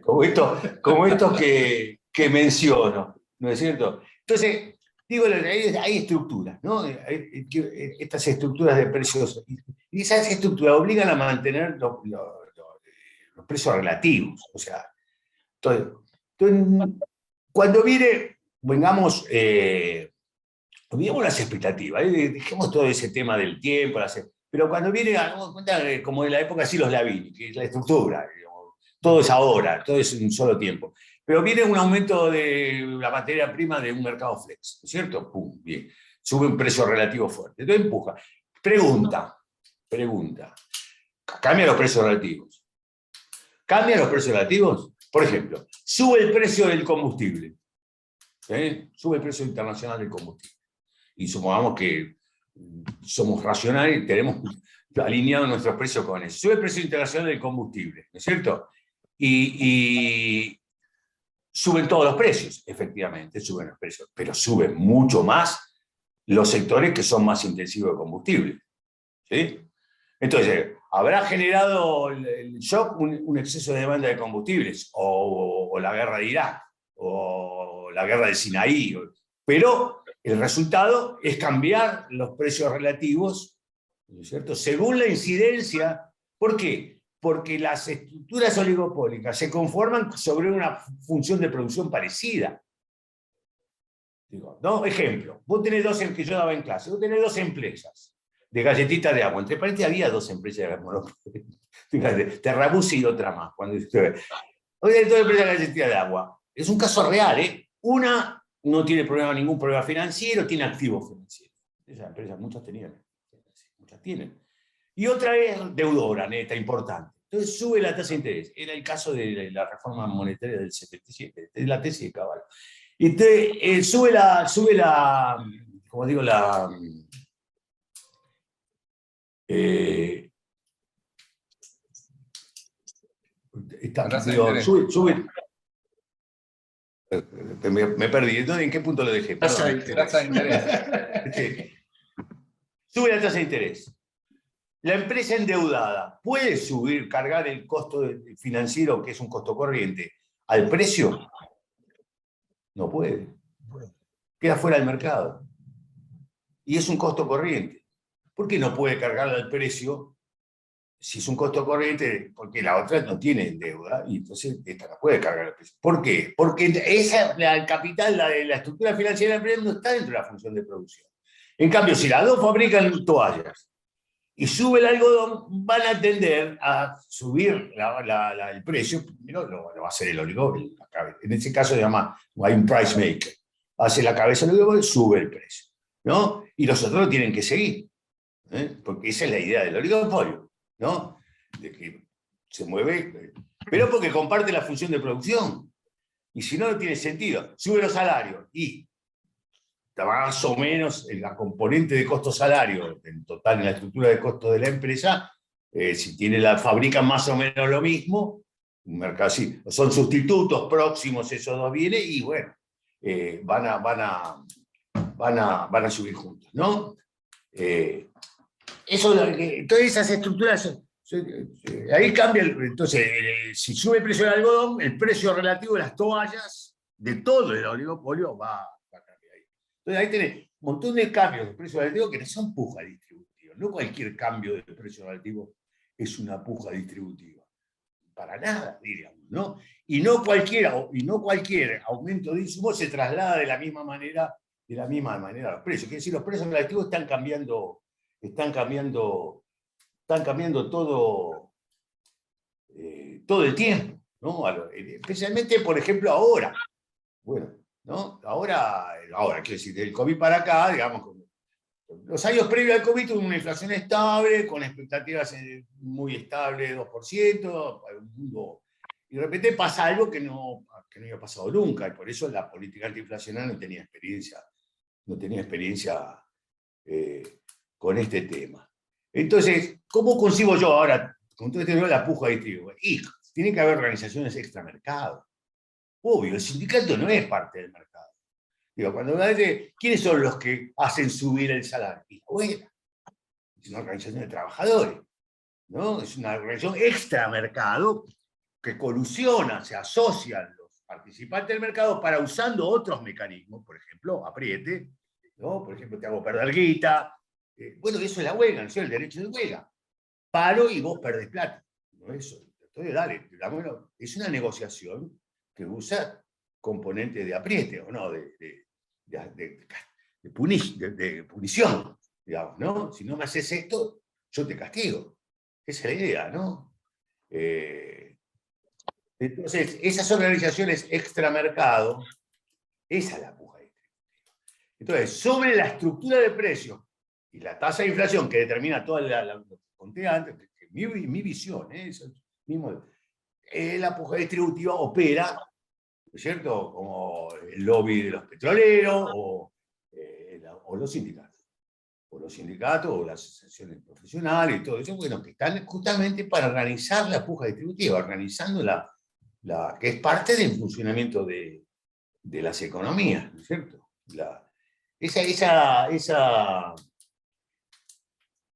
muertos, como estos que menciono, ¿no es cierto? Entonces, digo, hay estructuras, ¿no? Estas estructuras de precios, y esas estructuras obligan a mantener los precios relativos, o sea, entonces, cuando vengamos, olvidemos las expectativas, dejemos todo ese tema del tiempo, pero cuando viene, como en la época así los Lavini, que es la estructura, digamos, todo es ahora, todo es en un solo tiempo. Pero viene un aumento de la materia prima de un mercado flex, ¿no es cierto? Pum, bien. Sube un precio relativo fuerte. Entonces empuja. Pregunta. Cambia los precios relativos. ¿Cambia los precios relativos? Por ejemplo, sube el precio del combustible. Sube el precio internacional del combustible. Y supongamos que somos racionales y tenemos alineado nuestros precios con eso. Sube el precio internacional del combustible, ¿no es cierto? Y suben todos los precios, efectivamente, suben los precios, pero suben mucho más los sectores que son más intensivos de combustible. ¿Sí? Entonces, ¿habrá generado el shock un exceso de demanda de combustibles? O la guerra de Irak, o la guerra de Sinaí, pero el resultado es cambiar los precios relativos, ¿no es cierto?, según la incidencia. ¿Por qué? Porque las estructuras oligopólicas se conforman sobre una función de producción parecida. Digo, ¿no? Ejemplo, vos tenés que yo daba en clase, vos tenés dos empresas de galletitas de agua. Entre paréntesis había dos empresas de monopolio. Fíjate, Terrabuzzi y otra más. Hoy hay dos empresas de galletitas de agua. Es un caso real, ¿eh? Una no tiene ningún problema financiero, tiene activos financieros. Esas empresas muchas tenían, muchas tienen. Y otra es deudora, neta, importante. Entonces sube la tasa de interés. Era el caso de la reforma monetaria del 77, de la tesis de Cavallo. Y entonces sube la, como digo, sube. Me perdí. Entonces, ¿en qué punto lo dejé? Tasa de interés. Sube la tasa de interés. La empresa endeudada puede cargar el costo financiero, que es un costo corriente, al precio. No puede. Queda fuera del mercado. Y es un costo corriente. ¿Por qué no puede cargarla al precio si es un costo corriente? Porque la otra no tiene deuda y entonces esta no puede cargar el precio. ¿Por qué? Porque el capital, la estructura financiera de la empresa no está dentro de la función de producción. En cambio, si las dos fabrican toallas y sube el algodón, van a tender a subir el precio. Primero lo va a hacer el oligopolio. En ese caso se llama, hay un price maker. Hace la cabeza del oligopolio, sube el precio, ¿no? Y los otros tienen que seguir, porque esa es la idea del oligopolio, ¿no? De que se mueve, pero porque comparte la función de producción. Y si no, no tiene sentido. Sube los salarios y más o menos la componente de costo-salario en total en la estructura de costos de la empresa, si fabrican más o menos lo mismo, un mercado así, son sustitutos próximos esos dos bienes y bueno, van a subir juntos, ¿no? Todas esas estructuras, ahí cambia, entonces, si sube el precio del algodón, el precio relativo de las toallas, de todo el oligopolio va a cambiar ahí. Entonces ahí tenés un montón de cambios de precio relativo que no son puja distributiva. No cualquier cambio de precio relativo es una puja distributiva. para nada, diríamos, ¿no? Y no cualquier aumento de insumos se traslada de la misma manera a los precios. Quiere decir, los precios relativos están cambiando todo el tiempo, ¿no? Especialmente, por ejemplo, ahora. Bueno, ¿no? Ahora, quiero decir, del COVID para acá, digamos, los años previos al COVID tuvo una inflación estable, con expectativas muy estables, 2%, y de repente pasa algo que no había pasado nunca, y por eso la política antiinflacionaria no tenía experiencia con este tema. Entonces, ¿cómo consigo yo ahora, con todo este tema de la puja de trigo? Y tiene que haber organizaciones extramercado. Obvio, el sindicato no es parte del mercado. Digo, cuando uno dice, ¿quiénes son los que hacen subir el salario? Y la huelga. Es una organización de trabajadores, ¿no? Es una organización extramercado que colusiona, se asocian los participantes del mercado para, usando otros mecanismos, por ejemplo, apriete, ¿no? Por ejemplo, te hago perder guita. Bueno, eso es la huelga, ¿no es el derecho de huelga? Paro y vos perdés plata. ¿No? Eso. Entonces, dale, es una negociación que usa componentes de apriete, ¿o no? De punición, digamos, ¿no? Si no me haces esto, yo te castigo. Esa es la idea, ¿no? Entonces, esas organizaciones extramercado, esa es la puja distributiva. Entonces, sobre la estructura de precios y la tasa de inflación que determina toda lo que conté antes, mi visión, eso mismo, la puja distributiva opera, ¿no es cierto?, como el lobby de los petroleros o los sindicatos. O las asociaciones profesionales y todo eso, bueno, que están justamente para organizar la puja distributiva, organizando que es parte del funcionamiento de las economías, ¿no es cierto?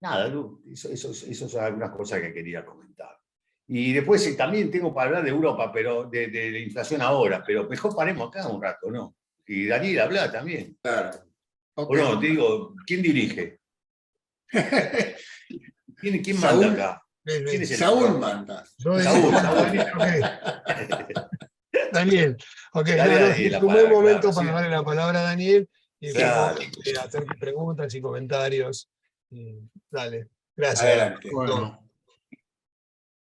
Nada, eso son algunas cosas que quería comentar. Y después también tengo para hablar de Europa, pero de la inflación ahora, pero mejor paremos acá un rato, ¿no? Y Daniel habla también. Claro. Okay. O no, te digo, ¿quién dirige? ¿Quién manda acá? ¿Quién es el Saúl manda. Saúl. Daniel, ok, Daniel, un buen momento para sí. darle la palabra a Daniel y claro. hacer preguntas y comentarios. Dale, gracias. Adelante.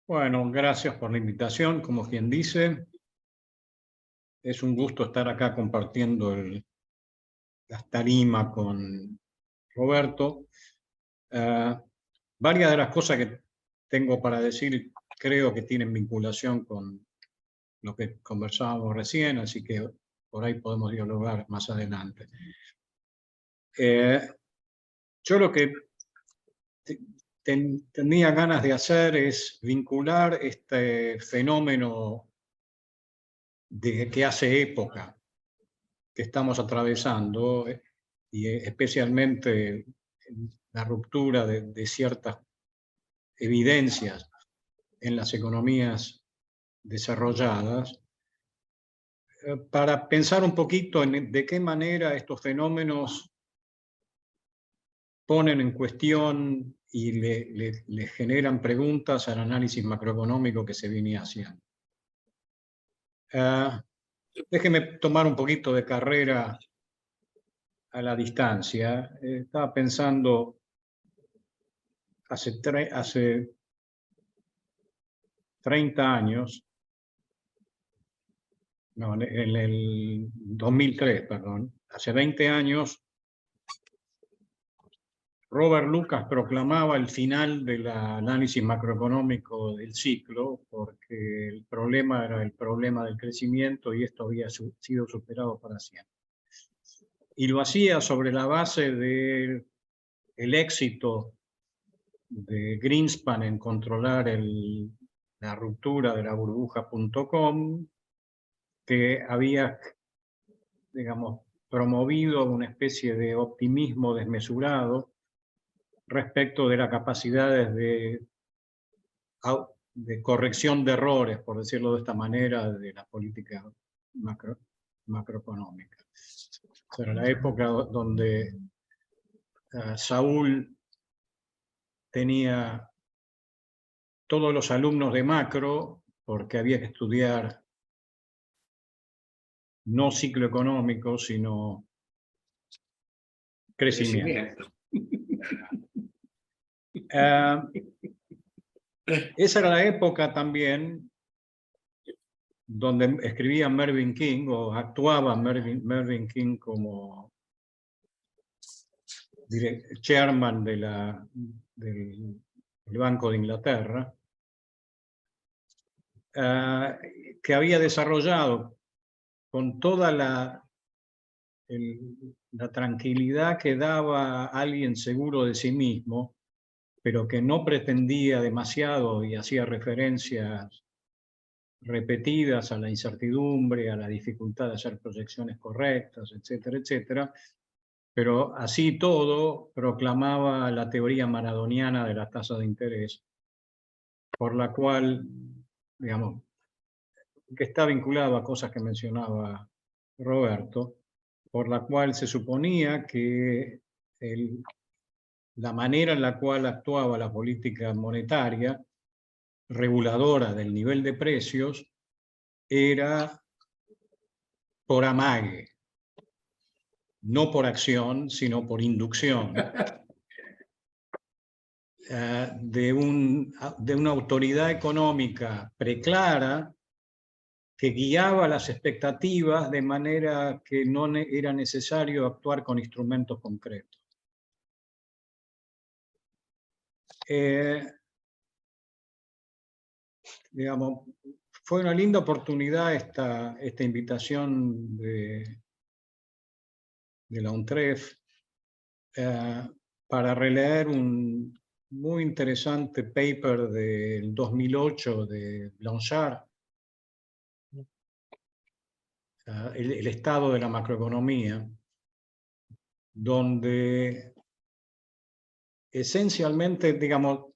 Bueno, gracias por la invitación. Como quien dice, es un gusto estar acá compartiendo la tarima con Roberto. Varias de las cosas que tengo para decir creo que tienen vinculación con lo que conversábamos recién, así que por ahí podemos dialogar más adelante. Yo lo que tenía ganas de hacer es vincular este fenómeno que hace época que estamos atravesando, y especialmente la ruptura de ciertas evidencias en las economías desarrolladas, para pensar un poquito en de qué manera estos fenómenos ponen en cuestión y le generan preguntas al análisis macroeconómico que se viene haciendo. Déjeme tomar un poquito de carrera a la distancia. Estaba pensando hace 30 años, no, en el 2003, perdón, hace 20 años, Robert Lucas proclamaba el final del análisis macroeconómico del ciclo, porque el problema era el problema del crecimiento y esto había sido superado para siempre. Y lo hacía sobre la base del éxito de Greenspan en controlar la ruptura de la burbuja.com, que había, digamos, promovido una especie de optimismo desmesurado respecto de las capacidades de corrección de errores, por decirlo de esta manera, de la política macroeconómica. Era la época donde Saúl tenía todos los alumnos de macro porque había que estudiar no ciclo económico, sino crecimiento. Esa era la época también donde escribía Mervyn King, o actuaba Mervyn King como chairman del Banco de Inglaterra, que había desarrollado con toda la tranquilidad que daba alguien seguro de sí mismo, pero que no pretendía demasiado y hacía referencias repetidas a la incertidumbre, a la dificultad de hacer proyecciones correctas, etcétera, etcétera, pero así todo proclamaba la teoría maradoniana de la tasa de interés, por la cual, digamos, que está vinculado a cosas que mencionaba Roberto, por la cual se suponía que la manera en la cual actuaba la política monetaria, reguladora del nivel de precios, era por amague, no por acción, sino por inducción de una autoridad económica preclara que guiaba las expectativas de manera que no era necesario actuar con instrumentos concretos. Digamos, fue una linda oportunidad esta invitación de la UNTREF para releer un muy interesante paper del 2008 de Blanchard, el estado de la macroeconomía, donde esencialmente, digamos,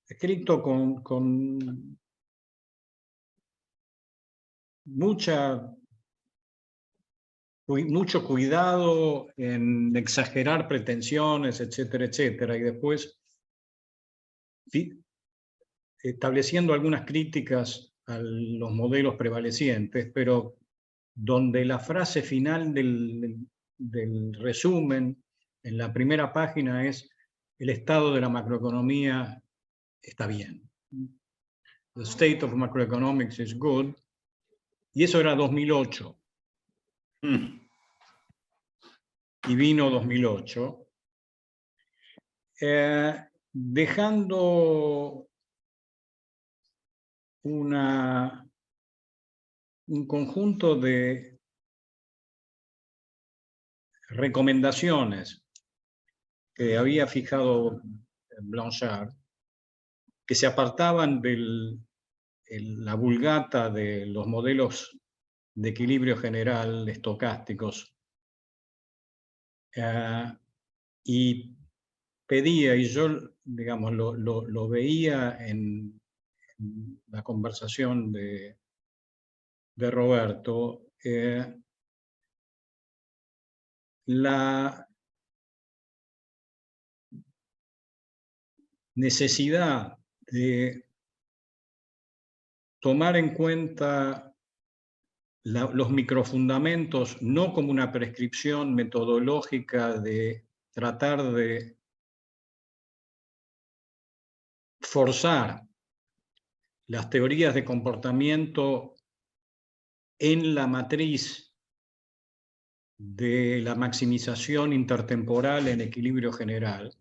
escrito con mucho cuidado en exagerar pretensiones, etcétera, etcétera, y después estableciendo algunas críticas a los modelos prevalecientes, pero donde la frase final del resumen en la primera página es: el estado de la macroeconomía está bien. The state of macroeconomics is good. Y eso era 2008. Y vino 2008, dejando un conjunto de recomendaciones que había fijado Blanchard, que se apartaban de la vulgata de los modelos de equilibrio general estocásticos, y pedía, y yo, digamos, lo veía en la conversación de Roberto, la necesidad de tomar en cuenta los microfundamentos no como una prescripción metodológica de tratar de forzar las teorías de comportamiento en la matriz de la maximización intertemporal en equilibrio general,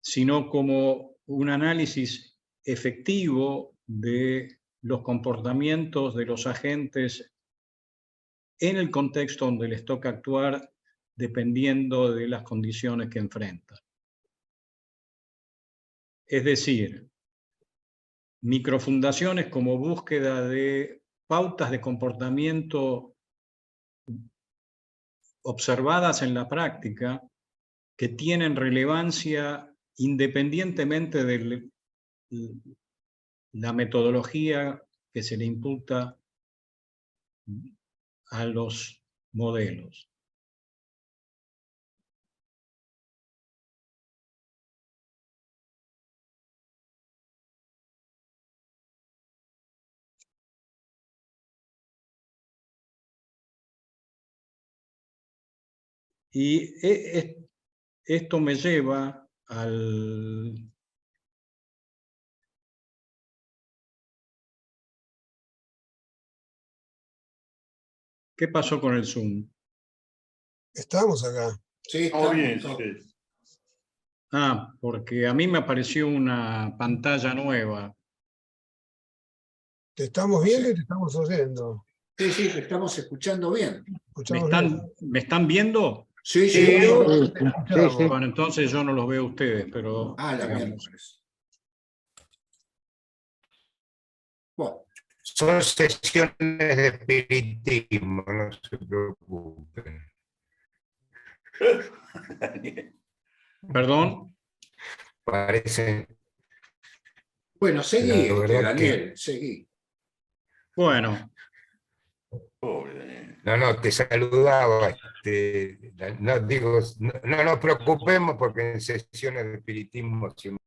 sino como un análisis efectivo de los comportamientos de los agentes en el contexto donde les toca actuar dependiendo de las condiciones que enfrentan. Es decir, microfundaciones como búsqueda de pautas de comportamiento observadas en la práctica que tienen relevancia independientemente de la metodología que se le imputa a los modelos. Y esto me lleva al... ¿Qué pasó con el Zoom? Estamos acá. Sí, Estamos estamos bien, todos. sí. Ah, porque a mí me apareció una pantalla nueva. Te estamos No viendo sé. y te estamos oyendo. Sí, sí, te estamos escuchando bien. Escuchamos bien. ¿Me están viendo? Sí, Sí, sí. te Sí, escuchamos. Bueno, entonces yo no los veo a ustedes, pero Ah, la digamos, miércoles. Bueno, son sesiones de espiritismo, no se preocupen. perdón. Parece, bueno, seguí, la verdad que, Daniel, seguí. Bueno, Pobre Daniel. no, te saludaba, no digo, no nos preocupemos porque en sesiones de espiritismo siempre.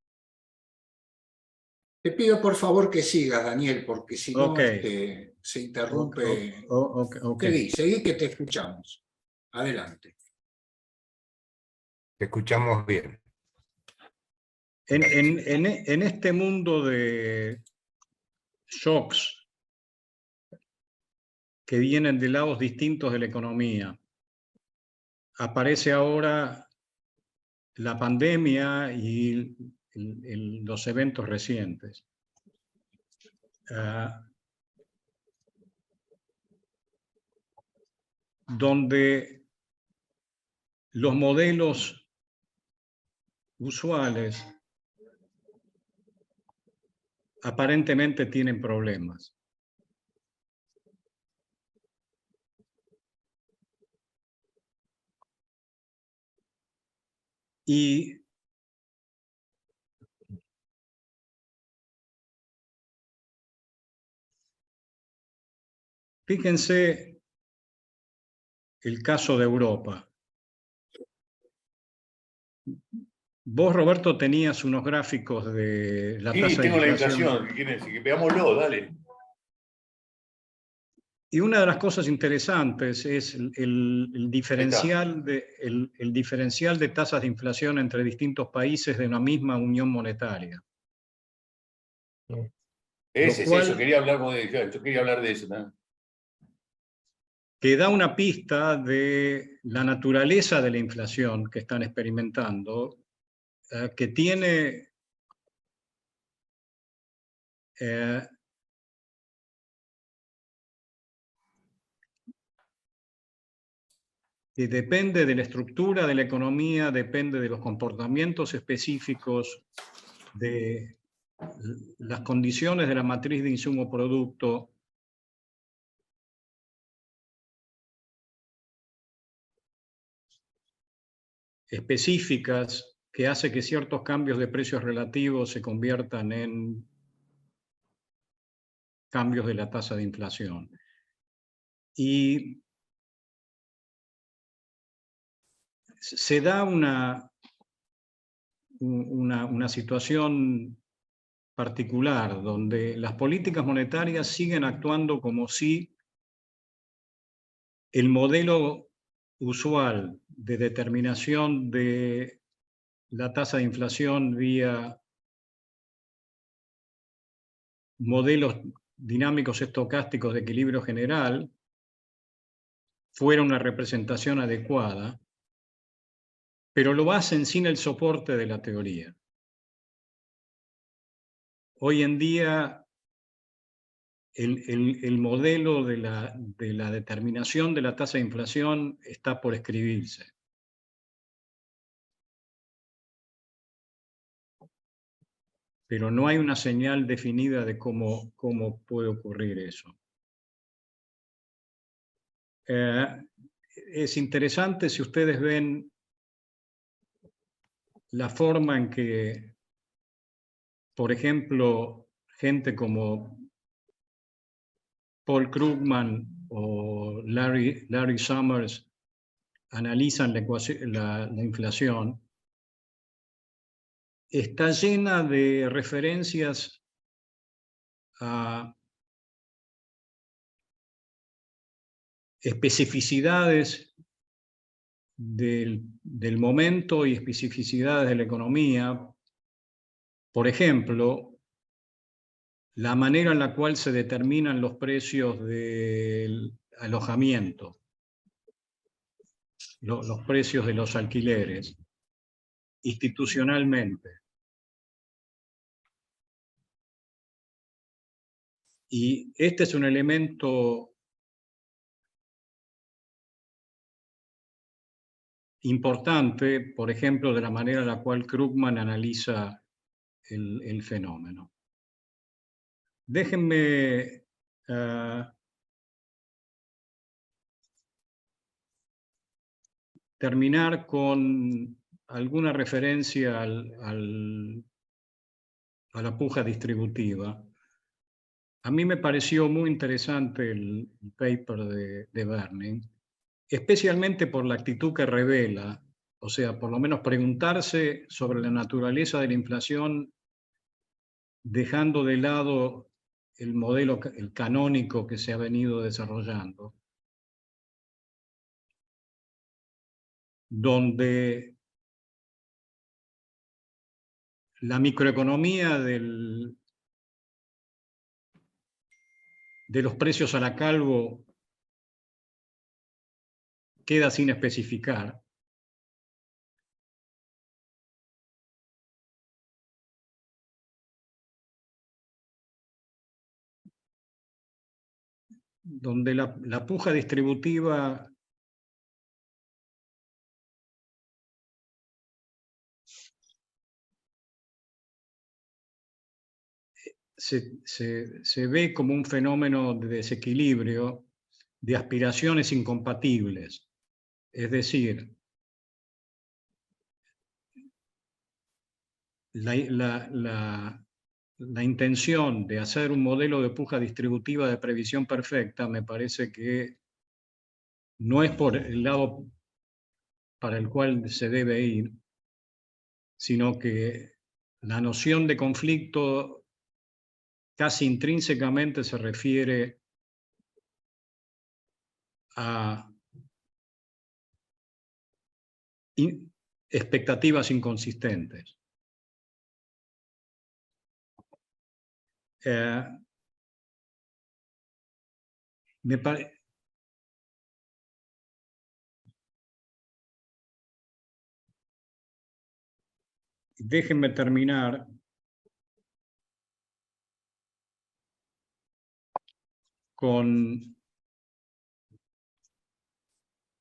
Te pido por favor que sigas, Daniel, porque si no ok. se interrumpe. Ok. Seguí que te escuchamos. Adelante. Te escuchamos bien. En este mundo de shocks que vienen de lados distintos de la economía, aparece ahora la pandemia y los eventos recientes. Donde los modelos usuales aparentemente tienen problemas. Y fíjense el caso de Europa. Vos, Roberto, tenías unos gráficos de la Sí, tasa de tengo la inflación. inflación. ¿Qué quiere decir? Que veámoslo, dale. Y una de las cosas interesantes es el Ahí diferencial de tasas de inflación entre distintos países de una misma unión monetaria. Ese Lo es eso, cual yo quería hablar de eso también. que da una pista de la naturaleza de la inflación que están experimentando, que tiene que depende de la estructura de la economía, depende de los comportamientos específicos, de las condiciones de la matriz de insumo-producto, específicas que hace que ciertos cambios de precios relativos se conviertan en cambios de la tasa de inflación. Y se da una situación particular donde las políticas monetarias siguen actuando como si el modelo usual de determinación de la tasa de inflación vía modelos dinámicos estocásticos de equilibrio general fuera una representación adecuada, pero lo hacen sin el soporte de la teoría. Hoy en día, el modelo de la determinación de la tasa de inflación está por escribirse. Pero no hay una señal definida de cómo puede ocurrir eso. Es interesante si ustedes ven la forma en que, por ejemplo, gente como Paul Krugman o Larry Summers analizan la inflación, está llena de referencias a especificidades del momento y especificidades de la economía. Por ejemplo, la manera en la cual se determinan los precios del alojamiento, los precios de los alquileres, institucionalmente. Y este es un elemento importante, por ejemplo, de la manera en la cual Krugman analiza el fenómeno. Déjenme terminar con alguna referencia a la puja distributiva. A mí me pareció muy interesante el paper de Berning, especialmente por la actitud que revela, o sea, por lo menos preguntarse sobre la naturaleza de la inflación, dejando de lado el modelo, el canónico que se ha venido desarrollando, donde la microeconomía de los precios a la calvo queda sin especificar, donde la puja distributiva se ve como un fenómeno de desequilibrio, de aspiraciones incompatibles. Es decir, la intención de hacer un modelo de puja distributiva de previsión perfecta me parece que no es por el lado para el cual se debe ir, sino que la noción de conflicto casi intrínsecamente se refiere a expectativas inconsistentes. Déjenme terminar con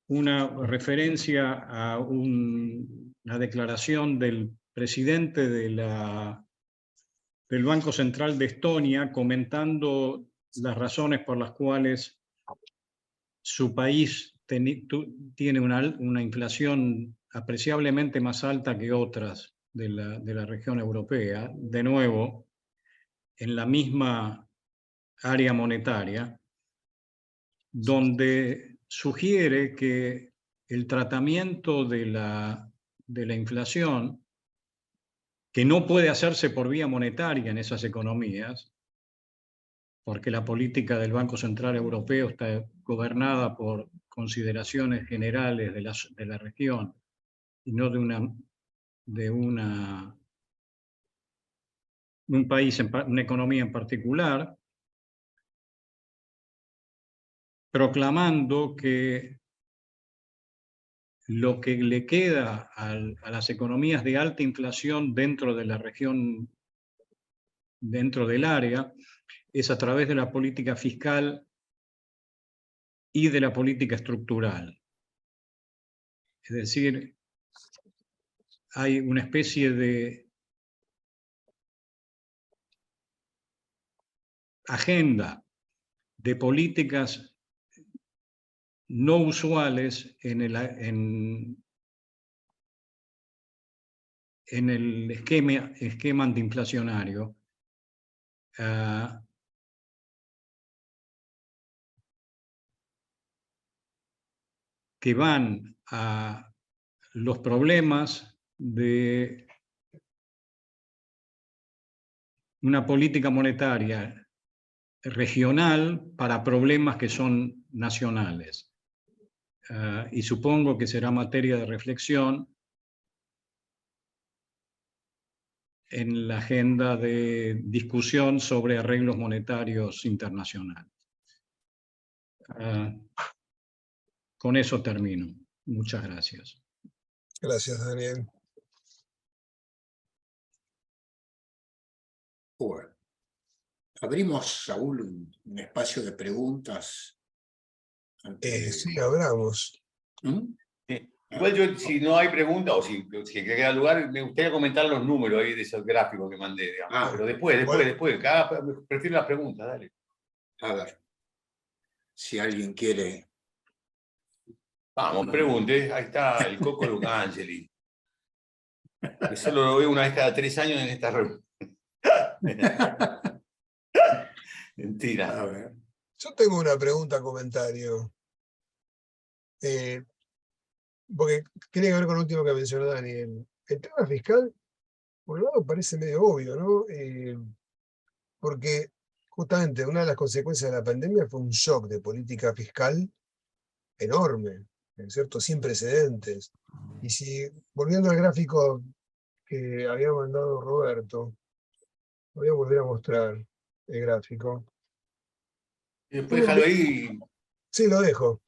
una referencia a una declaración del presidente del Banco Central de Estonia, comentando las razones por las cuales su país tiene una inflación apreciablemente más alta que otras de la región europea, de nuevo, en la misma área monetaria, donde sugiere que el tratamiento de la inflación, que no puede hacerse por vía monetaria en esas economías, porque la política del Banco Central Europeo está gobernada por consideraciones generales de la región y no de un país, una economía en particular, proclamando que lo que le queda a las economías de alta inflación dentro de la región, dentro del área, es a través de la política fiscal y de la política estructural. Es decir, hay una especie de agenda de políticas no usuales en el esquema antiinflacionario, que van a los problemas de una política monetaria regional para problemas que son nacionales. y supongo que será materia de reflexión en la agenda de discusión sobre arreglos monetarios internacionales. Con eso termino. Muchas gracias. Gracias, Daniel. Bueno, abrimos, Saúl, un espacio de preguntas. Sí, abramos. ¿Mm? Igual yo, si no hay pregunta, o si queda lugar, me gustaría comentar los números ahí de esos gráficos que mandé, digamos. Pero después, prefiero las preguntas, dale. A ver, si alguien quiere... Vamos, pregunte. Ahí está el Coco Lucangeli. Que solo lo veo una vez cada 3 años en esta reunión. Mentira. A ver. Yo tengo una pregunta, comentario. Porque tiene que ver con lo último que mencionó Daniel. El tema fiscal, por un lado, parece medio obvio, ¿no? Porque justamente una de las consecuencias de la pandemia fue un shock de política fiscal enorme, ¿no es cierto? Sin precedentes. Y si, volviendo al gráfico que había mandado Roberto, voy a volver a mostrar el gráfico. Y después déjalo ahí. Sí, lo dejo.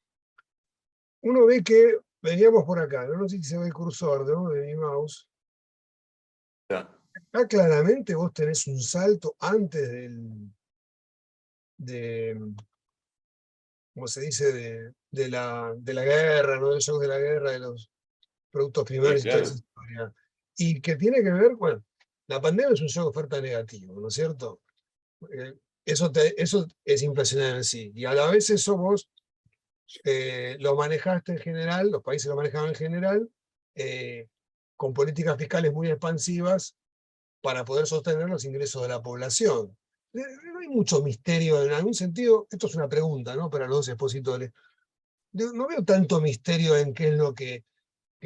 Uno ve que veníamos por acá, no sé si se ve el cursor, ¿no?, de mi mouse. Ya. Acá claramente vos tenés un salto antes ¿cómo se dice?, de la guerra, ¿no?, del shock de la guerra, de los productos primarios y toda esa historia. Y que tiene que ver, bueno, la pandemia es un shock de oferta negativo, ¿no es cierto? Eso es inflacionario en sí. Y a la vez eso vos lo manejaste en general, los países lo manejaban en general, con políticas fiscales muy expansivas para poder sostener los ingresos de la población. No hay mucho misterio en algún sentido, esto es una pregunta, ¿no?, para los dos expositores. No veo tanto misterio en qué es lo que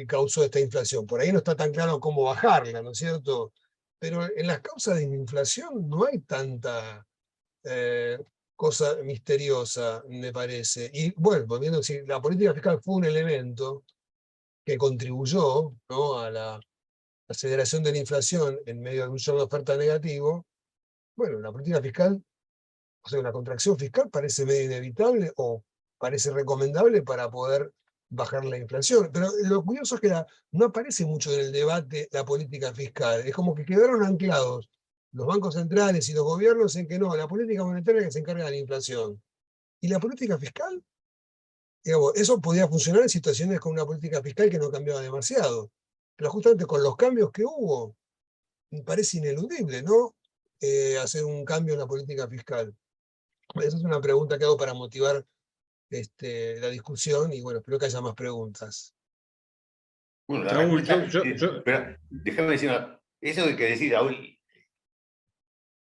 causó esta inflación. Por ahí no está tan claro cómo bajarla, ¿no es cierto? Pero en las causas de la inflación no hay tanta cosa misteriosa, me parece. Y bueno, volviendo, si la política fiscal fue un elemento que contribuyó, ¿no?, a la aceleración de la inflación en medio de un shock de oferta negativo, bueno, la política fiscal, o sea, una contracción fiscal parece medio inevitable o parece recomendable para poder bajar la inflación. Pero lo curioso es que no aparece mucho en el debate la política fiscal. Es como que quedaron anclados los bancos centrales y los gobiernos en que no, la política monetaria que se encarga de la inflación. ¿Y la política fiscal? Digamos, eso podía funcionar en situaciones con una política fiscal que no cambiaba demasiado. Pero justamente con los cambios que hubo, me parece ineludible, ¿no?, hacer un cambio en la política fiscal. Esa es una pregunta que hago para motivar la discusión y bueno, espero que haya más preguntas. Bueno, la Raúl, respuesta, pero déjame decir, eso que decir, Raúl,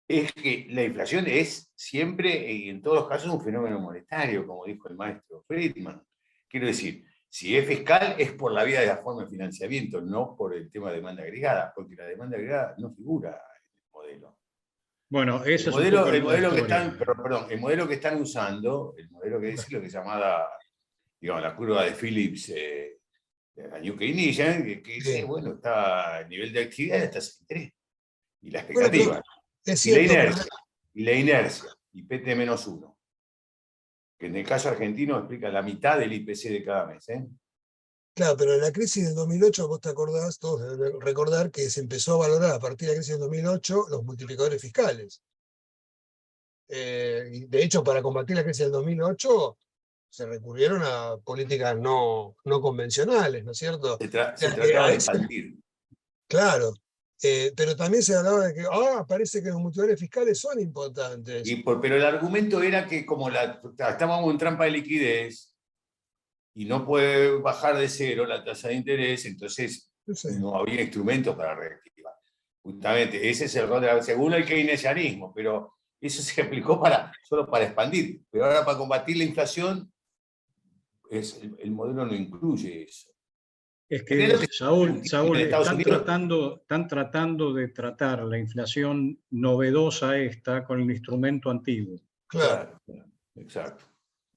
es que la inflación es siempre y en todos los casos un fenómeno monetario, como dijo el maestro Friedman. Quiero decir, si es fiscal es por la vía de la forma de financiamiento, no por el tema de demanda agregada, porque la demanda agregada no figura en el modelo. Bueno, ese el modelo que están usando, el modelo que es lo que es llamada, digamos, la curva de Phillips, la New Keynesian, que dice, bueno, está el nivel de actividad y está 6,3. Y la expectativa. Bueno, es cierto, y la inercia, IPT-1, que en el caso argentino explica la mitad del IPC de cada mes. Claro, pero en la crisis del 2008, vos te acordás, todos deben recordar que se empezó a valorar a partir de la crisis del 2008 los multiplicadores fiscales. Y de hecho, para combatir la crisis del 2008, se recurrieron a políticas no convencionales, ¿no es cierto? Se trataba de expandir. Claro, pero también se hablaba de que parece que los multiplicadores fiscales son importantes. Pero el argumento era que como estábamos en trampa de liquidez y no puede bajar de 0 la tasa de interés, entonces no había instrumentos para reactivar. Justamente, ese es el rol según el keynesianismo, pero eso se aplicó solo para expandir. Pero ahora para combatir la inflación, el modelo no incluye eso. Es que, Saúl, están tratando de tratar la inflación novedosa esta con el instrumento antiguo. Claro. Exacto.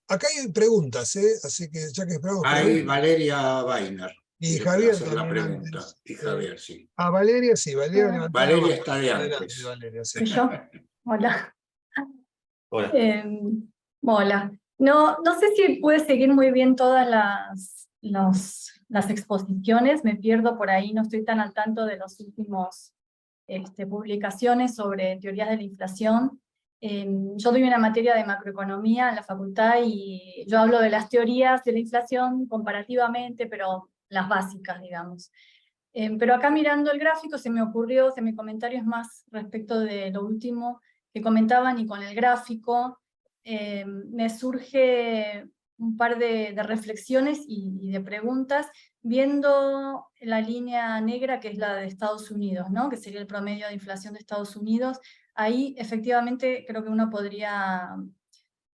Acá hay preguntas, así que ya que esperamos Hay preguntas. Valeria Weiner. Y que Javier hacer la también pregunta. antes. Y Javier, sí. Ah, Valeria, sí, Valeria Ah. levantó la Valeria mano. está de Adelante, antes. Valeria, sí. ¿Soy yo? Hola. Hola. Hola. No, no sé si pude seguir muy bien todas las exposiciones, me pierdo por ahí, no estoy tan al tanto de los últimos publicaciones sobre teorías de la inflación. Yo doy una materia de macroeconomía en la facultad y yo hablo de las teorías de la inflación comparativamente, pero las básicas, digamos. Pero acá mirando el gráfico se me ocurrió, mi comentario es más respecto de lo último que comentaban, y con el gráfico me surge un par de reflexiones y de preguntas, viendo la línea negra que es la de Estados Unidos, ¿no? Que sería el promedio de inflación de Estados Unidos. Ahí efectivamente creo que uno podría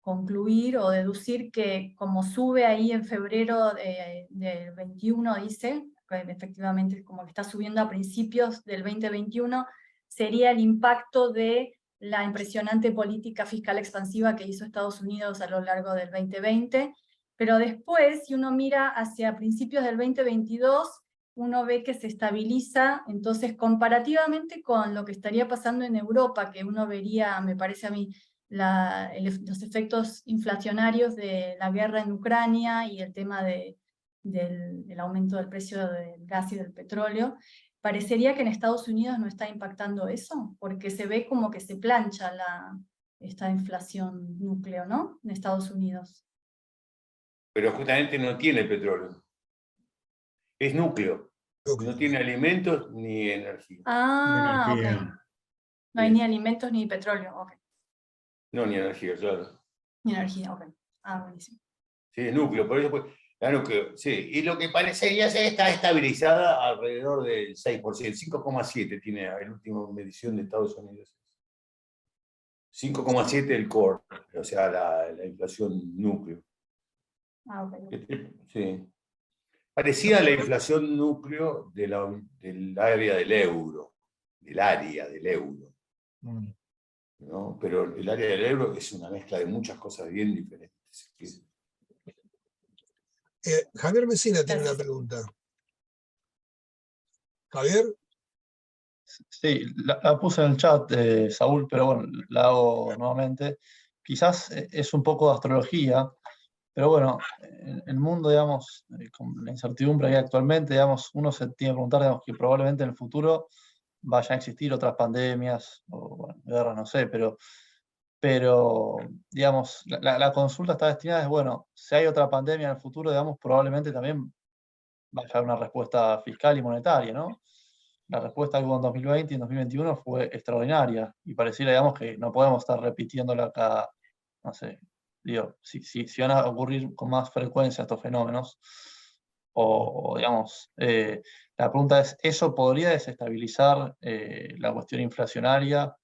concluir o deducir que como sube ahí en febrero del 21, dice, que efectivamente como que está subiendo a principios del 2021, sería el impacto de la impresionante política fiscal expansiva que hizo Estados Unidos a lo largo del 2020, pero después, si uno mira hacia principios del 2022, uno ve que se estabiliza, entonces comparativamente con lo que estaría pasando en Europa, que uno vería, me parece a mí, los efectos inflacionarios de la guerra en Ucrania y el tema del aumento del precio del gas y del petróleo, parecería que en Estados Unidos no está impactando eso, porque se ve como que se plancha esta inflación núcleo, ¿no? En Estados Unidos. Pero justamente no tiene petróleo. Es núcleo. No tiene alimentos ni energía. Ah, Energía. ok. No hay ni alimentos ni petróleo, ok. No, ni energía, claro. Ni energía, ok. Ah, buenísimo. Sí, es núcleo, por eso pues, núcleo, sí. Y lo que parecería ser está estabilizada alrededor del 6%, 5,7 tiene la última medición de Estados Unidos. 5,7 el core, o sea, la inflación núcleo. Ah, ok. Sí. Parecida a la inflación núcleo del área del euro, ¿no? Pero el área del euro es una mezcla de muchas cosas bien diferentes. Javier Mesina tiene una pregunta. Javier. Sí, la puse en el chat, Saúl, pero bueno, la hago nuevamente. Quizás es un poco de astrología, pero bueno, en el mundo, digamos, con la incertidumbre que hay actualmente, digamos, uno se tiene que preguntar, digamos, que probablemente en el futuro vayan a existir otras pandemias, o bueno, guerras, no sé, pero digamos, la consulta está destinada a, bueno, si hay otra pandemia en el futuro, digamos, probablemente también vaya a haber una respuesta fiscal y monetaria, ¿no? La respuesta que hubo en 2020 y en 2021 fue extraordinaria, y pareciera, digamos, que no podemos estar repitiéndola cada, no sé, digo, si van a ocurrir con más frecuencia estos fenómenos, o digamos, la pregunta es, ¿eso podría desestabilizar la cuestión inflacionaria?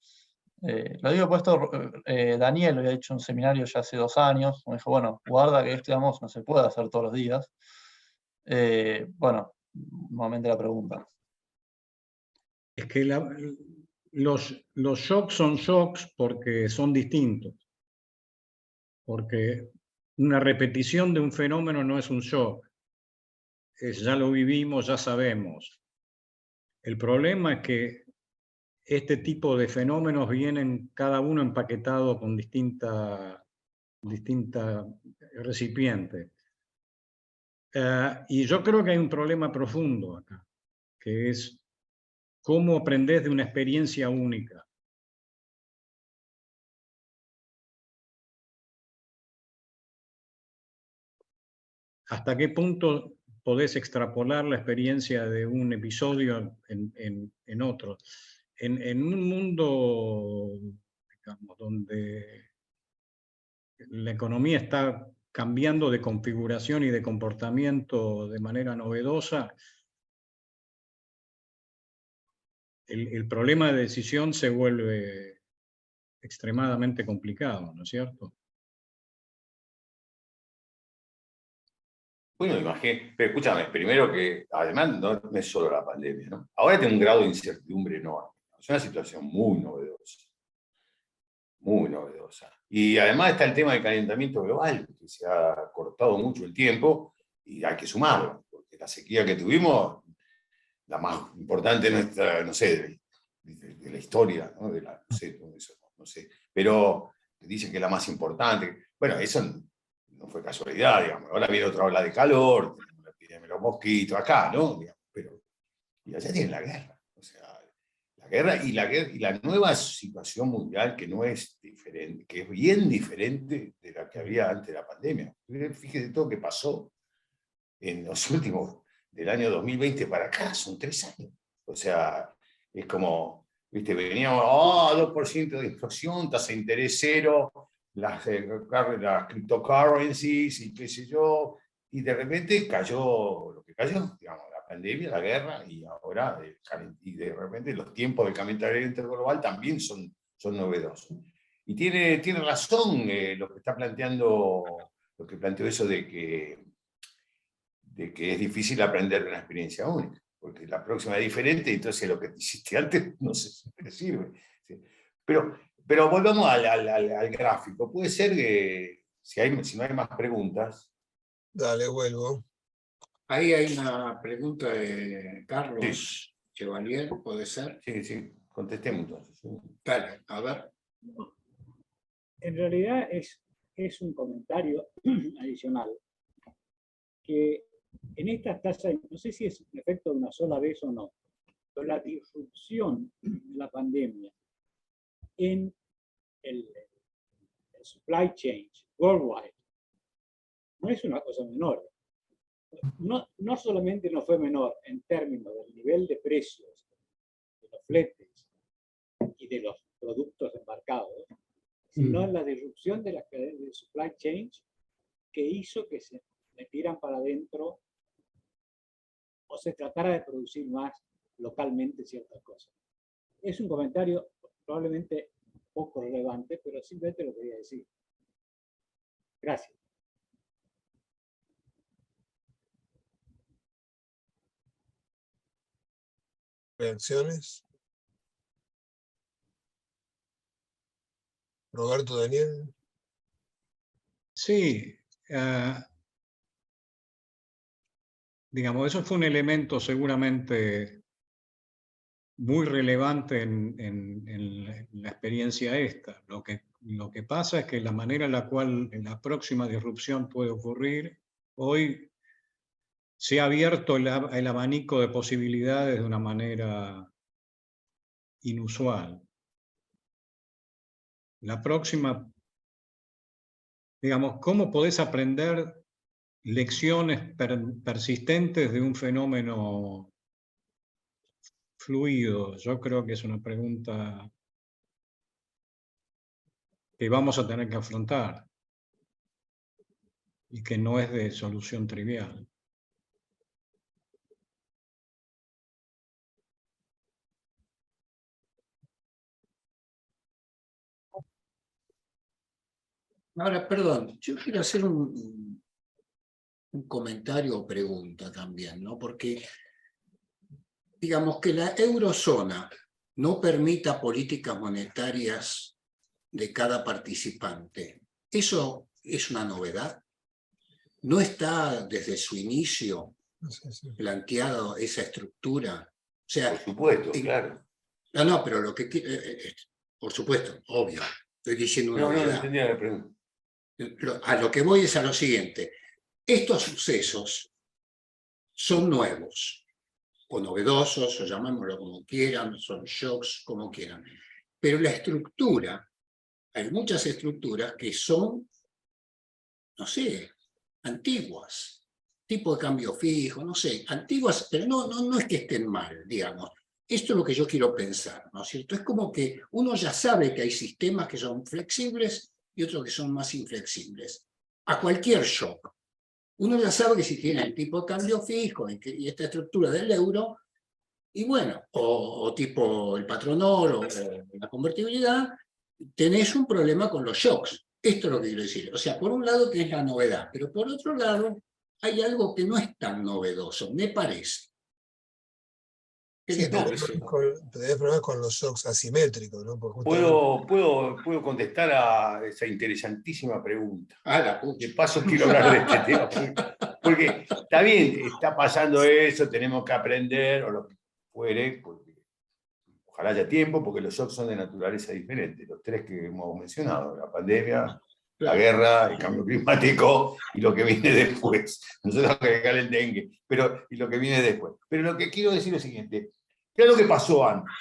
Lo digo puesto, Daniel lo había hecho en un seminario ya hace 2 años, me dijo, bueno, guarda que esto, digamos, no se puede hacer todos los días. Bueno, nuevamente la pregunta. Es que los shocks son shocks porque son distintos. Porque una repetición de un fenómeno no es un shock. Ya lo vivimos, ya sabemos. El problema es que este tipo de fenómenos vienen cada uno empaquetado con distinta recipiente. Y yo creo que hay un problema profundo acá, que es cómo aprendes de una experiencia única. ¿Hasta qué punto podés extrapolar la experiencia de un episodio en otro? En un mundo, digamos, donde la economía está cambiando de configuración y de comportamiento de manera novedosa, el problema de decisión se vuelve extremadamente complicado, ¿no es cierto? Bueno, imagínate, pero escúchame, primero que además no es solo la pandemia, ¿no? Ahora tiene un grado de incertidumbre enorme. Es una situación muy novedosa. muy novedosa. Y además está el tema del calentamiento global, que se ha cortado mucho el tiempo y hay que sumarlo, porque la sequía que tuvimos, la más importante de nuestra, no sé, de la historia, ¿no? No sé, pero dicen que es la más importante. Bueno, eso no fue casualidad, digamos. Ahora viene otra ola de calor, tenemos la epidemia de los mosquitos acá, ¿no? Digamos, pero, y allá tienen la guerra. O sea, la guerra y la nueva situación mundial que no es diferente, que es bien diferente de la que había antes de la pandemia. Fíjese todo lo que pasó en los últimos, del año 2020 para acá, son 3 años. O sea, es como, viste, veníamos, 2% de inflación, tasa de interés cero, las cryptocurrencies y qué sé yo, y de repente cayó lo que cayó, digamos, la pandemia, la guerra, y ahora, y de repente los tiempos del calentamiento interglobal también son novedosos. Y tiene razón lo que está planteando, lo que planteó eso de que es difícil aprender de una experiencia única, porque la próxima es diferente, entonces lo que te hiciste antes no sé si te sirve. Pero volvamos al gráfico. Puede ser que, si no hay más preguntas. Dale, vuelvo. Ahí hay una pregunta de Carlos Chevalier, ¿puede ser? Sí, contestemos entonces. Dale, a ver. En realidad es un comentario adicional que en estas tasas, no sé si es un efecto de una sola vez o no, pero la disrupción de la pandemia en el supply chain worldwide no es una cosa menor. No solamente no fue menor en términos del nivel de precios de los fletes y de los productos embarcados, sino en la disrupción de las cadenas de supply chain que hizo que se metieran para adentro o se tratara de producir más localmente ciertas cosas. Es un comentario probablemente poco relevante, pero simplemente lo quería decir. Gracias. ¿Reacciones? Roberto, Daniel. Sí, digamos, eso fue un elemento seguramente muy relevante en la experiencia esta. Lo que pasa es que la manera en la cual en la próxima disrupción puede ocurrir, hoy se ha abierto el abanico de posibilidades de una manera inusual. La próxima, digamos, ¿cómo podés aprender lecciones persistentes de un fenómeno fluido? Yo creo que es una pregunta que vamos a tener que afrontar y que no es de solución trivial. Ahora, perdón, yo quiero hacer un comentario o pregunta también, ¿no? Porque, digamos, que la eurozona no permita políticas monetarias de cada participante. ¿Eso es una novedad? ¿No está desde su inicio planteado esa estructura? O sea, Por supuesto, claro. No, pero lo que por supuesto, obvio, estoy diciendo una No novedad. entendía la pregunta. A lo que voy es a lo siguiente. Estos sucesos son nuevos, o novedosos, o llamémoslo como quieran, son shocks, como quieran. Pero la estructura, hay muchas estructuras que son, no sé, antiguas, tipo de cambio fijo, no sé, antiguas, pero no es que estén mal, digamos. Esto es lo que yo quiero pensar, ¿no es cierto? Es como que uno ya sabe que hay sistemas que son flexibles y otros que son más inflexibles. A cualquier shock. Uno ya sabe que si tiene el tipo de cambio fijo y esta estructura del euro, y bueno, o tipo el patrón oro o la convertibilidad, tenés un problema con los shocks. Esto es lo que quiero decir. O sea, por un lado que es la novedad, pero por otro lado hay algo que no es tan novedoso, me parece. Sí, no, tenés problemas con los shocks asimétricos, ¿no? Porque justamente- puedo contestar a esa interesantísima pregunta. La pucha. De paso quiero hablar de este tema, porque está bien, está pasando eso, tenemos que aprender, o lo que fuere, porque ojalá haya tiempo, porque los shocks son de naturaleza diferente, los tres que hemos mencionado, la pandemia, la guerra, el cambio climático y lo que viene después. Nosotros que dejar el dengue, y lo que viene después. Pero lo que quiero decir es lo siguiente, ¿qué es lo que pasó antes?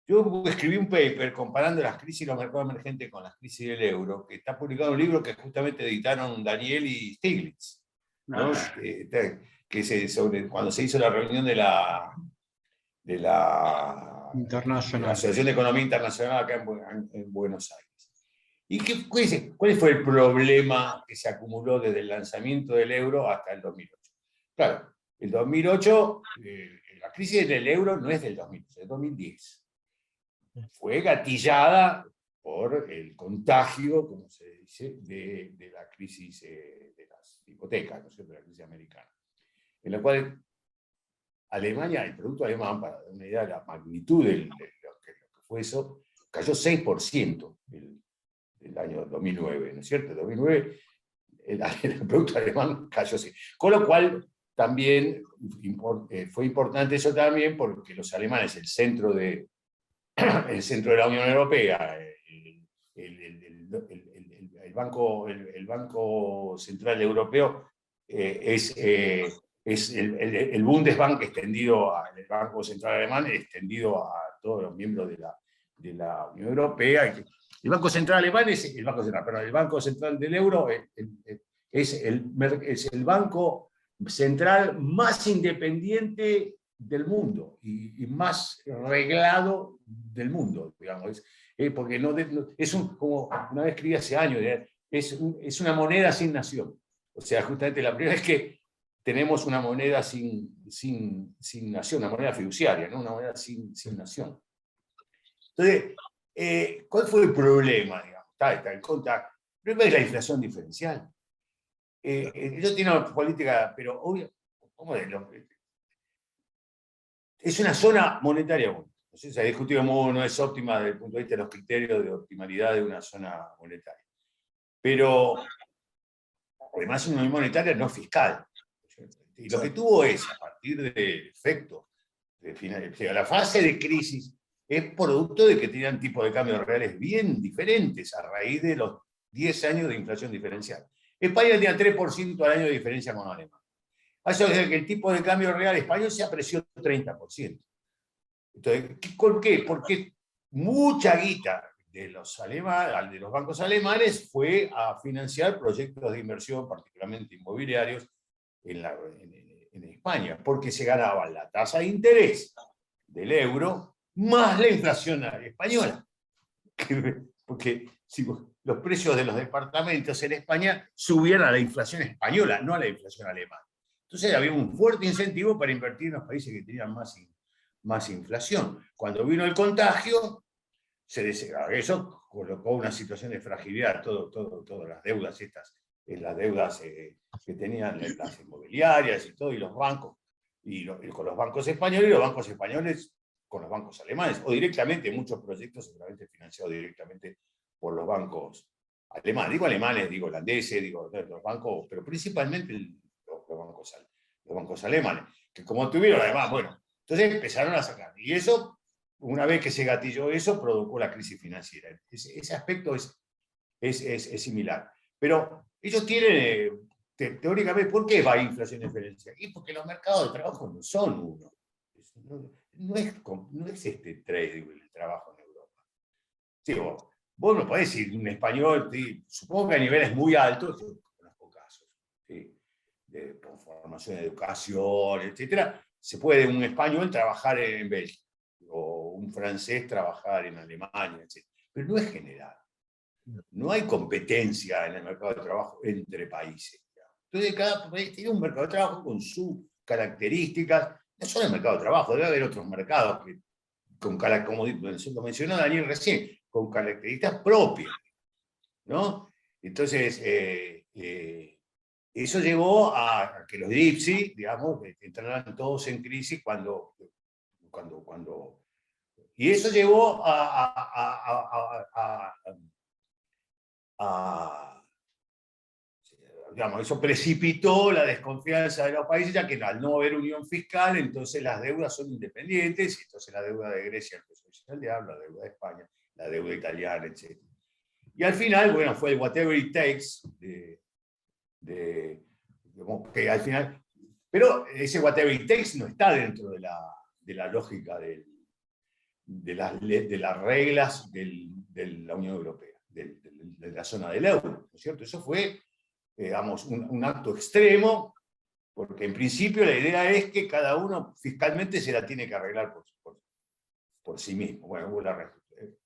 Yo escribí un paper comparando las crisis de los mercados emergentes con las crisis del euro, que está publicado en un libro que justamente editaron Daniel y Stiglitz, ¿no? Cuando se hizo la reunión de la Internacional. Asociación de Economía Internacional acá en Buenos Aires. ¿Y cuál fue el problema que se acumuló desde el lanzamiento del euro hasta el 2008? Claro, el 2008, la crisis del euro no es del 2008, es del 2010. Fue gatillada por el contagio, como se dice, de la crisis de las hipotecas, ¿no es cierto?, de la crisis americana, en la cual Alemania, el producto alemán, para dar una idea de la magnitud de lo que fue eso, cayó 6% el año 2009, ¿no es cierto? En 2009 el producto alemán cayó así. Con lo cual también fue importante eso también porque los alemanes, el centro de la Unión Europea, el Banco Central Europeo es el Bundesbank extendido, el Banco Central Alemán extendido a todos los miembros de la Unión Europea. El Banco Central Alemán es el Banco Central del Euro es el banco central más independiente del mundo y más reglado del mundo, digamos. Porque como una vez escribí hace años, es una moneda sin nación. O sea, justamente la primera vez que tenemos una moneda sin nación, una moneda fiduciaria, ¿no? Una moneda sin nación. Entonces, ¿cuál fue el problema? Digamos? Está en contra. El problema es la inflación diferencial. Ellos tienen una política, pero obvio, es una zona monetaria única. Entonces, se ha discutido cómo no es óptima desde el punto de vista de los criterios de optimalidad de una zona monetaria. Pero, además, una unidad monetaria no fiscal. Y lo que tuvo es, a partir del efecto, la fase de crisis es producto de que tenían tipos de cambios reales bien diferentes a raíz de los 10 años de inflación diferencial. España tenía 3% al año de diferencia con Alemania. Eso es que el tipo de cambio real español se apreció 30%. Entonces, ¿por qué? Porque mucha guita de los bancos alemanes fue a financiar proyectos de inversión, particularmente inmobiliarios, en España, porque se ganaba la tasa de interés del euro más la inflación española. Porque si los precios de los departamentos en España subían a la inflación española, no a la inflación alemana. Entonces había un fuerte incentivo para invertir en los países que tenían más inflación. Cuando vino el contagio, eso colocó una situación de fragilidad, todas las deudas estas, las deudas que tenían las inmobiliarias y todo, y los bancos, con los bancos españoles, y los bancos españoles con los bancos alemanes, o directamente, muchos proyectos seguramente financiados directamente por los bancos alemanes. Digo alemanes, digo holandeses, digo los bancos, pero principalmente los bancos alemanes, que como tuvieron además, bueno, entonces empezaron a sacar. Y eso, una vez que se gatilló eso, provocó la crisis financiera. Ese aspecto es similar. Pero ellos tienen, teóricamente, ¿por qué va a inflación diferencial? Y porque los mercados de trabajo no son uno. No es trade el trabajo en Europa. Sí, vos no podés decir un español, supongo que a niveles muy altos, yo conozco casos, ¿sí?, de formación de educación, etc. Se puede un español trabajar en Bélgica, o un francés trabajar en Alemania, etc. Pero no es general. No hay competencia en el mercado de trabajo entre países. Entonces, cada país tiene un mercado de trabajo con sus características. No solo el mercado de trabajo, debe haber otros mercados que, como lo mencionó Daniel recién, con características propias, ¿no? Entonces, eso llevó a que los DIPSI, digamos, entraran todos en crisis cuando Y eso llevó digamos, eso precipitó la desconfianza de los países, ya que al no haber unión fiscal, entonces las deudas son independientes, entonces la deuda de Grecia empezó a ser el diablo, la deuda de España, la deuda italiana, etc. Y al final, bueno, fue el whatever it takes, digamos, que al final, pero ese whatever it takes no está dentro de la lógica de las reglas de la Unión Europea, de la zona del euro, ¿no es cierto? Eso fue, digamos, un acto extremo, porque en principio la idea es que cada uno fiscalmente se la tiene que arreglar por sí mismo. Bueno, hubo la reestructuración.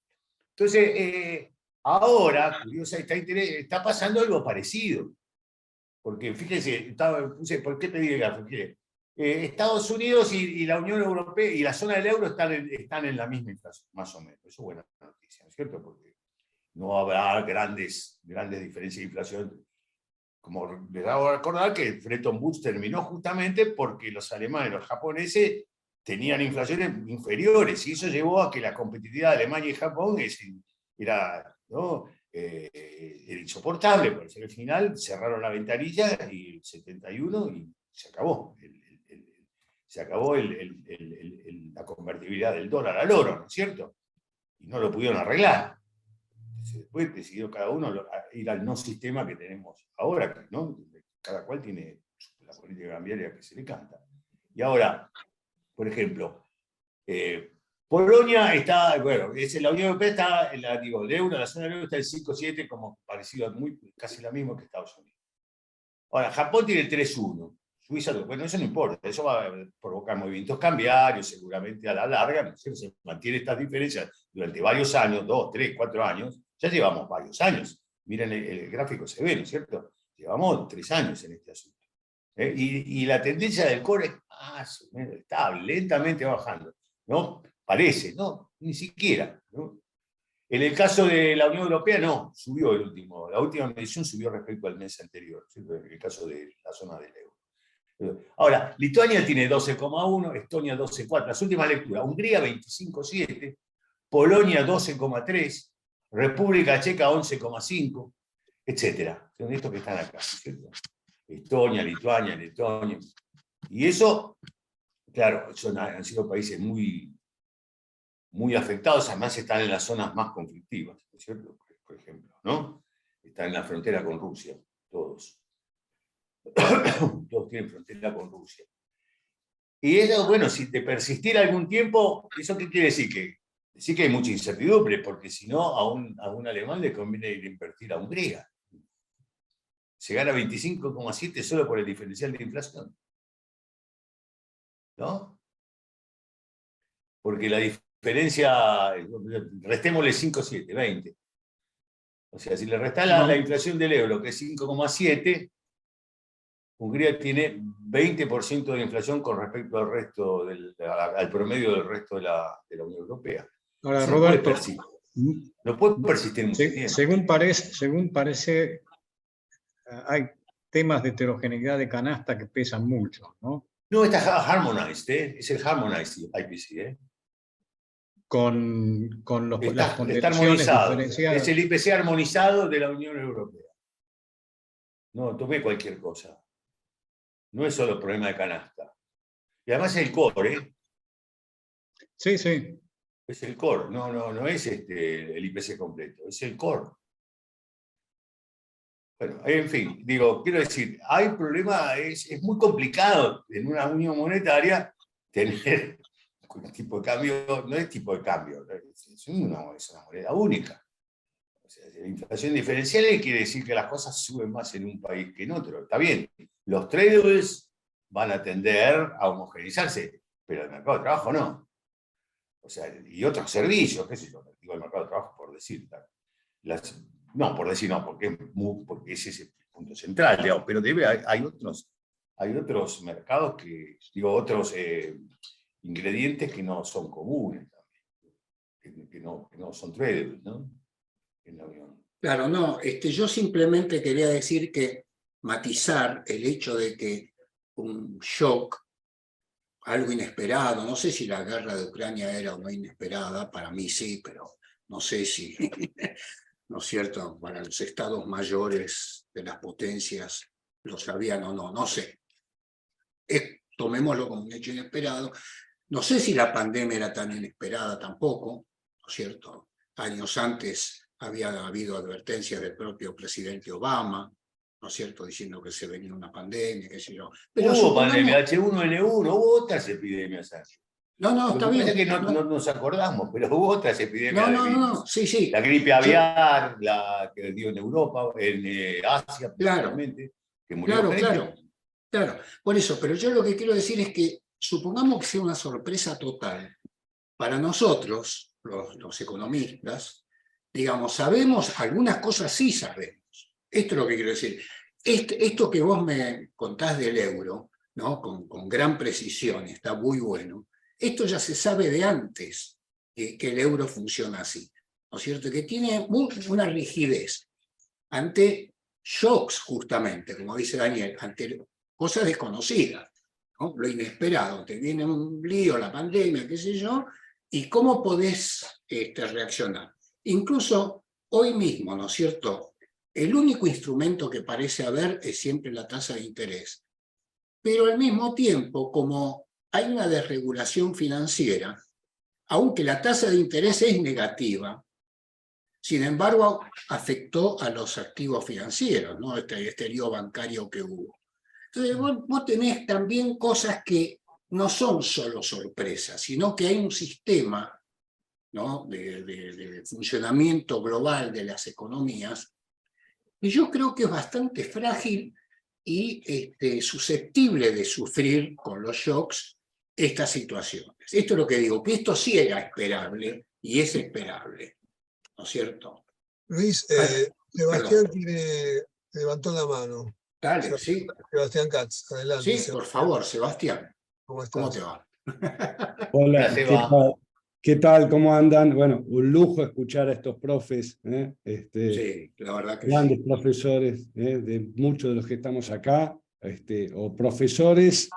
Entonces, ahora, curiosa, está pasando algo parecido. Porque fíjense, ¿por qué pedí el gráfico? Estados Unidos y la Unión Europea y la zona del euro están en la misma inflación, más o menos. Eso es buena noticia, ¿no es cierto? Porque no habrá grandes diferencias de inflación. Como les hago recordar que Bretton Woods terminó justamente porque los alemanes y los japoneses tenían inflaciones inferiores, y eso llevó a que la competitividad de Alemania y Japón era, ¿no? Era insoportable. Por eso al final cerraron la ventanilla y el 71 y se acabó. Se acabó la convertibilidad del dólar al oro, ¿no es cierto? Y no lo pudieron arreglar. Entonces, después decidió cada uno ir al no sistema que tenemos ahora, ¿no? Cada cual tiene la política cambiaria que se le canta. Y ahora, por ejemplo, Polonia está, bueno, la Unión Europea está, el euro, la zona del euro está en 5,7, como parecido, casi lo mismo que Estados Unidos. Ahora, Japón tiene 3,1. Suiza, bueno, eso no importa, eso va a provocar movimientos cambiarios, seguramente a la larga, ¿no? Se mantiene estas diferencias durante varios años, 2, 3, 4 años, ya llevamos varios años. Miren el gráfico, se ve, ¿no es cierto? Llevamos 3 años en este asunto. Y la tendencia del core es más o menos estable, lentamente bajando, ¿no? Parece, ¿no? Ni siquiera, ¿no? En el caso de la Unión Europea, no, subió la última medición subió respecto al mes anterior, ¿cierto? En el caso de la zona del euro. Ahora, Lituania tiene 12,1, Estonia 12,4, las últimas lecturas, Hungría 25,7, Polonia 12,3, República Checa 11,5, etc. Son estos que están acá, ¿cierto? Estonia, Lituania, Letonia. Y eso, claro, han sido países muy afectados, además están en las zonas más conflictivas, ¿no es cierto? Por ejemplo, ¿no? Están en la frontera con Rusia, todos. Todos tienen frontera con Rusia. Y eso, bueno, si te persistiera algún tiempo, ¿eso qué quiere decir? Decir que hay mucha incertidumbre, porque si no, a un alemán le conviene ir a invertir a Hungría. Se gana 25,7 solo por el diferencial de inflación. ¿No? Porque la diferencia, restémosle 5,7, 20. O sea, si le restás la inflación del euro, que es 5,7, Hungría tiene 20% de inflación con respecto al resto al promedio del resto de la Unión Europea. Ahora, Eso Roberto, no puede persistir mucho tiempo. según parece, hay temas de heterogeneidad de canasta que pesan mucho, ¿no? No, está harmonized, es el harmonized IPC. Con las Está ponderaciones armonizado. diferenciadas. Es el IPC armonizado de la Unión Europea. No, tomé cualquier cosa. No es solo problema de canasta. Y además es el core, ¿eh? Sí, sí. Es el core, no es el IPC completo, es el core. Bueno, en fin, digo, quiero decir, hay problema, es muy complicado en una unión monetaria tener un tipo de cambio, no es tipo de cambio, es una moneda única. O sea, la inflación diferencial quiere decir que las cosas suben más en un país que en otro. Está bien, los tradables van a tender a homogeneizarse, pero el mercado de trabajo no. O sea, y otros servicios, qué sé yo, digo el mercado de trabajo por decir. Porque ese es el punto central, digamos, pero hay otros mercados otros ingredientes que no son comunes también, que no son tradables, ¿no? En la Unión. Claro, no, yo simplemente quería decir que matizar el hecho de que un shock algo inesperado. No sé si la guerra de Ucrania era o no inesperada, para mí sí, pero no sé si, ¿no es cierto?, para los estados mayores de las potencias lo sabían o no, no sé. Tomémoslo como un hecho inesperado. No sé si la pandemia era tan inesperada tampoco, ¿no es cierto? Años antes había habido advertencias del propio presidente Obama, ¿no es cierto?, diciendo que se venía una pandemia, qué sé yo. Pero Hubo pandemia, supongamos... H1N1, hubo otras epidemias antes. No, no, Lo está que pasa es bien. que no nos acordamos, pero hubo otras epidemias de virus. No, sí, sí. La gripe aviar, la que dio en Europa, en Asia Claro, principalmente, que murió gente. claro. Por eso, pero yo lo que quiero decir es que supongamos que sea una sorpresa total. Para nosotros, los economistas, digamos, sabemos, algunas cosas sí sabemos. Esto es lo que quiero decir. Esto que vos me contás del euro, ¿no?, con gran precisión, está muy bueno. Esto ya se sabe de antes, que el euro funciona así, ¿no es cierto?, que tiene una rigidez ante shocks, justamente, como dice Daniel, ante cosas desconocidas, ¿no?, lo inesperado. Te viene un lío, la pandemia, qué sé yo, y cómo podés reaccionar. Incluso hoy mismo, ¿no es cierto?, el único instrumento que parece haber es siempre la tasa de interés. Pero al mismo tiempo, como hay una desregulación financiera, aunque la tasa de interés es negativa, sin embargo, afectó a los activos financieros, ¿no?, este lío bancario que hubo. Entonces, vos tenés también cosas que no son solo sorpresas, sino que hay un sistema, ¿no?, de funcionamiento global de las economías, y yo creo que es bastante frágil y susceptible de sufrir con los shocks estas situaciones. Esto es lo que digo, que esto sí era esperable y es esperable, ¿no es cierto? Luis, Sebastián levantó la mano. Dale, sí. Sebastián Katz, adelante. Sí, por favor, Sebastián. ¿Cómo ¿Cómo estás? te va? Hola, Hola, Seba. ¿qué tal? ¿Cómo andan? Bueno, un lujo escuchar a estos profes, Sí, la verdad que grandes sí. profesores, de muchos de los que estamos acá, o profesores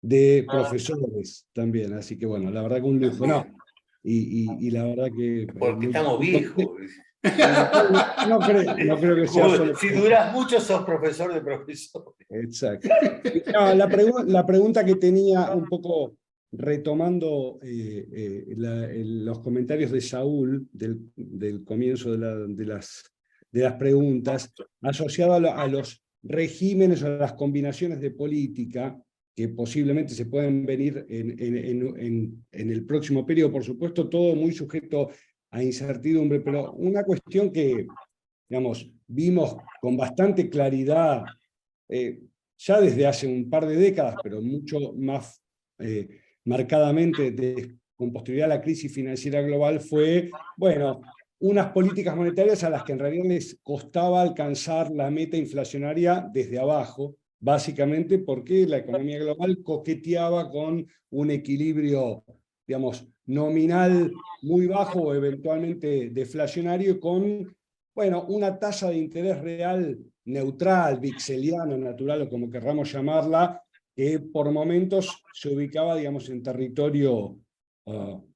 de profesores también. Así que bueno, la verdad que un lujo, ¿no? También. Y la verdad que... Porque estamos viejos. No creo que sea solo... Si durás mucho, sos profesor de profesores. Exacto. No, la pregunta que tenía un poco retomando los comentarios de Saúl del comienzo de las preguntas, asociado a los regímenes o a las combinaciones de política que posiblemente se pueden venir en el próximo periodo. Por supuesto, todo muy sujeto a incertidumbre, pero una cuestión que, digamos, vimos con bastante claridad ya desde hace un par de décadas, pero mucho más marcadamente con posterioridad a la crisis financiera global, fue, bueno, unas políticas monetarias a las que en realidad les costaba alcanzar la meta inflacionaria desde abajo, básicamente porque la economía global coqueteaba con un equilibrio, digamos, nominal muy bajo o eventualmente deflacionario, con, bueno, una tasa de interés real neutral, vixeliana, natural o como querramos llamarla, que por momentos se ubicaba, digamos, en territorio,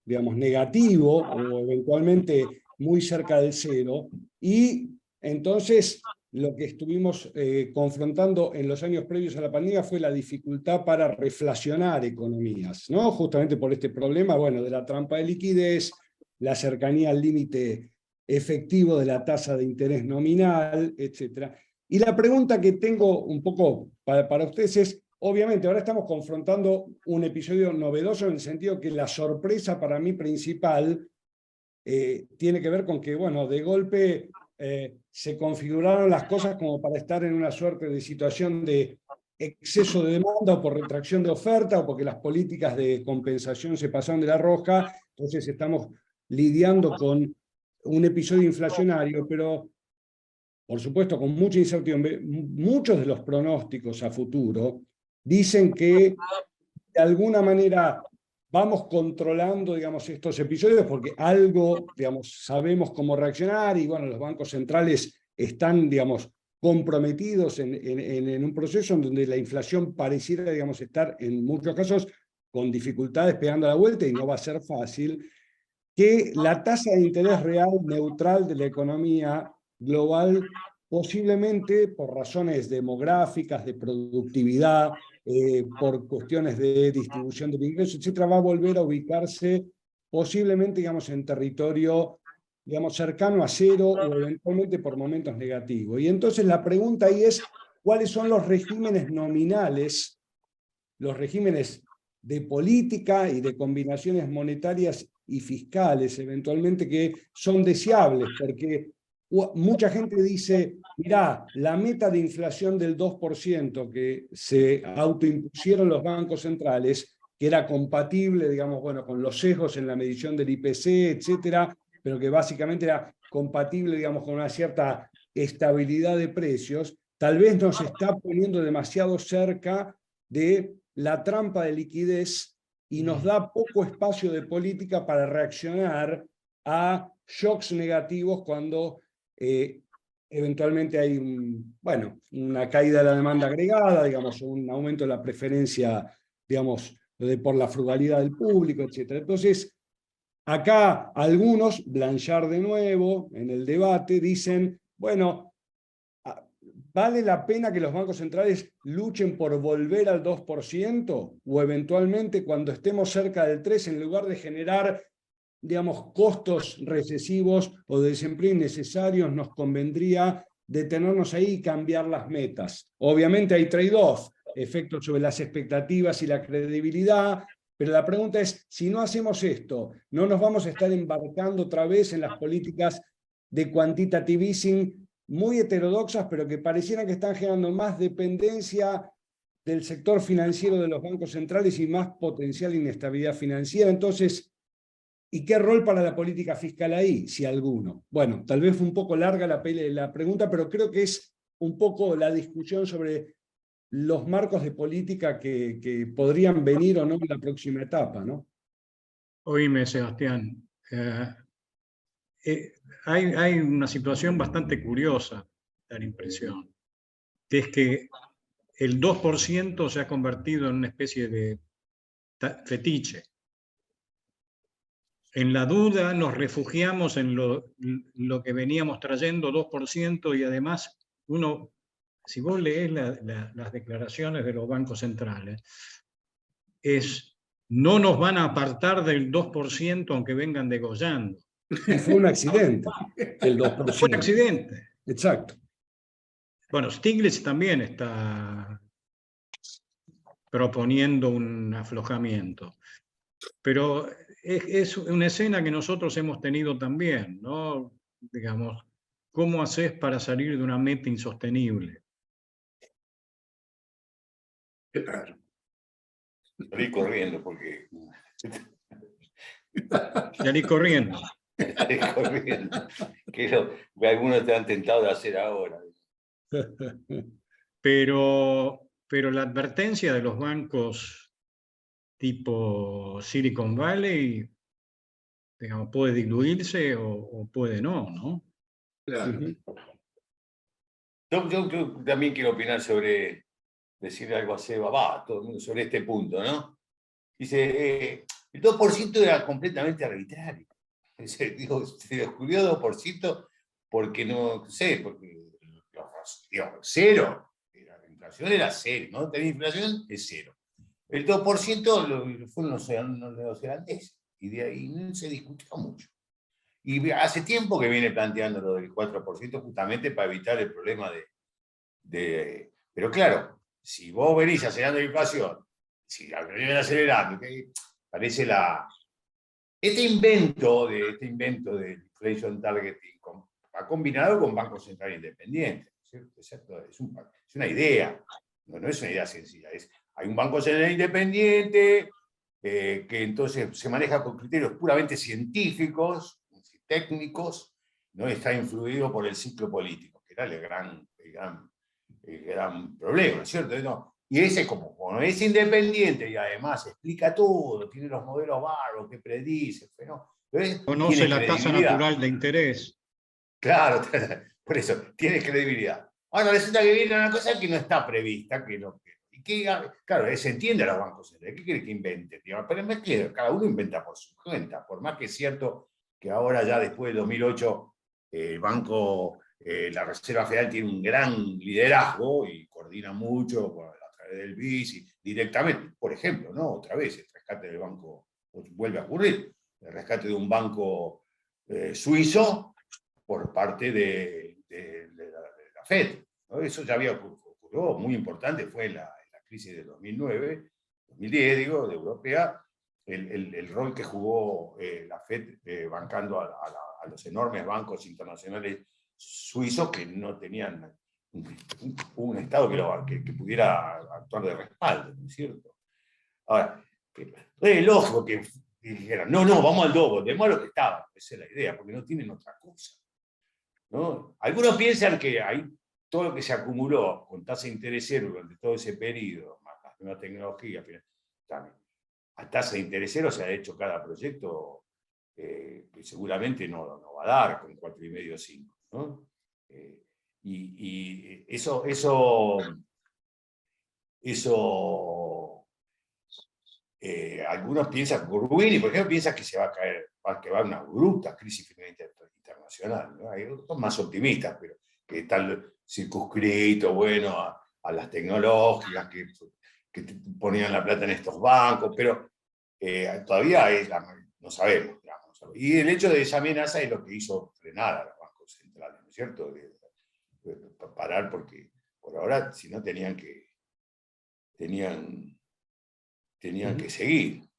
digamos, negativo o eventualmente muy cerca del cero. Y entonces lo que estuvimos confrontando en los años previos a la pandemia fue la dificultad para reflacionar economías, ¿no? Justamente por este problema, bueno, de la trampa de liquidez, la cercanía al límite efectivo de la tasa de interés nominal, etcétera. Y la pregunta que tengo un poco para ustedes es, obviamente ahora estamos confrontando un episodio novedoso en el sentido que la sorpresa para mí principal tiene que ver con que, bueno, de golpe se configuraron las cosas como para estar en una suerte de situación de exceso de demanda o por retracción de oferta o porque las políticas de compensación se pasaron de la rosca. Entonces estamos lidiando con un episodio inflacionario, pero por supuesto con mucha incertidumbre. Muchos de los pronósticos a futuro dicen que de alguna manera vamos controlando, digamos, estos episodios porque algo, digamos, sabemos cómo reaccionar y, bueno, los bancos centrales están, digamos, comprometidos en un proceso en donde la inflación pareciera, digamos, estar en muchos casos con dificultades pegando la vuelta y no va a ser fácil, que la tasa de interés real neutral de la economía global, posiblemente por razones demográficas, de productividad, por cuestiones de distribución del ingreso, etcétera, va a volver a ubicarse posiblemente, digamos, en territorio, digamos, cercano a cero o eventualmente por momentos negativos. Y entonces la pregunta ahí es, ¿cuáles son los regímenes nominales, los regímenes de política y de combinaciones monetarias y fiscales, eventualmente, que son deseables? Porque mucha gente dice, mirá, la meta de inflación del 2% que se autoimpusieron los bancos centrales, que era compatible, digamos, bueno, con los sesgos en la medición del IPC, etcétera, pero que básicamente era compatible, digamos, con una cierta estabilidad de precios, tal vez nos está poniendo demasiado cerca de la trampa de liquidez y nos da poco espacio de política para reaccionar a shocks negativos cuando eventualmente hay una caída de la demanda agregada, digamos, un aumento de la preferencia, digamos, por la frugalidad del público, etc. Entonces, acá algunos, Blanchard de nuevo, en el debate, dicen, bueno, ¿vale la pena que los bancos centrales luchen por volver al 2%? O eventualmente, cuando estemos cerca del 3%, en lugar de generar, digamos, costos recesivos o de desempleo innecesarios, nos convendría detenernos ahí y cambiar las metas. Obviamente hay trade-off, efectos sobre las expectativas y la credibilidad, pero la pregunta es, si no hacemos esto, ¿no nos vamos a estar embarcando otra vez en las políticas de quantitative easing muy heterodoxas, pero que parecieran que están generando más dependencia del sector financiero de los bancos centrales y más potencial inestabilidad financiera? Entonces, ¿y qué rol para la política fiscal ahí, si alguno? Bueno, tal vez fue un poco larga la pregunta, pero creo que es un poco la discusión sobre los marcos de política que podrían venir o no en la próxima etapa, ¿no? Oíme, Sebastián, hay una situación bastante curiosa, da la impresión, que es que el 2% se ha convertido en una especie de fetiche. En la duda nos refugiamos en lo que veníamos trayendo, 2%, y además uno, si vos lees las declaraciones de los bancos centrales, no nos van a apartar del 2% aunque vengan degollando. Y fue un accidente, el 2%. Fue un accidente. Exacto. Bueno, Stiglitz también está proponiendo un aflojamiento. Pero es una escena que nosotros hemos tenido también, ¿no? Digamos, ¿cómo haces para salir de una meta insostenible? Claro. Salí corriendo porque... Salí corriendo. Salí corriendo. Que algunos te han tentado de hacer ahora. Pero la advertencia de los bancos tipo Silicon Valley, digamos, puede diluirse o puede no. Claro. Yo también quiero opinar sobre, decirle algo a Seba, todo el mundo sobre este punto, ¿no? Dice, el 2% era completamente arbitrario. Digo, se descubrió 2% porque no sé, porque cero. La inflación era cero, ¿no? Tener inflación es cero. El 2% fueron los neozelandeses, y de ahí no se discutió mucho. Y hace tiempo que viene planteando lo del 4% justamente para evitar el problema Pero claro, si vos venís acelerando la inflación, si la venís acelerando, parece este invento del inflation targeting va combinado con Banco Central Independiente, ¿cierto? Es una idea, no es una idea sencilla, hay un Banco Central Independiente que entonces se maneja con criterios puramente científicos, técnicos, no está influido por el ciclo político, que era el gran problema, ¿cierto? No. Y ese, como es independiente y además explica todo, tiene los modelos bárbaros que predice, ¿no? Conoce la tasa natural de interés. Claro, por eso, tiene credibilidad. Ahora resulta que viene una cosa que no está prevista, Claro, se entiende a los bancos centrales. ¿Qué quiere que invente? Pero es que cada uno inventa por su cuenta. Por más que es cierto que ahora ya después del 2008 el banco, la Reserva Federal tiene un gran liderazgo y coordina mucho a través del BIS y directamente, por ejemplo, ¿no? Otra vez el rescate del banco vuelve a ocurrir, el rescate de un banco suizo por parte de la FED, ¿no? Eso ya había ocurrido, muy importante, fue en la crisis de 2009, 2010, digo, de europea, el rol que jugó la FED bancando a los enormes bancos internacionales suizos que no tenían un Estado que pudiera actuar de respaldo, ¿no es cierto? Ahora, es lógico que dijeran, no, vamos al doble, demos lo que estaba, esa es la idea, porque no tienen otra cosa, ¿no? Algunos piensan que hay todo lo que se acumuló con tasa de interés cero durante todo ese periodo, más las nuevas tecnologías, también, a tasa de interés cero se ha hecho cada proyecto que seguramente no va a dar con 4,5 o 5, ¿no? Y eso algunos piensan, Rubini, por ejemplo, piensa que se va a caer, que va a haber una bruta crisis financiera internacional, ¿no? Hay otros más optimistas, pero que están circunscritos, bueno, a las tecnológicas que ponían la plata en estos bancos, pero todavía no sabemos, digamos, no sabemos. Y el hecho de esa amenaza es lo que hizo frenar a los bancos centrales, ¿no es cierto? De parar, porque por ahora, si no, tenían que seguir.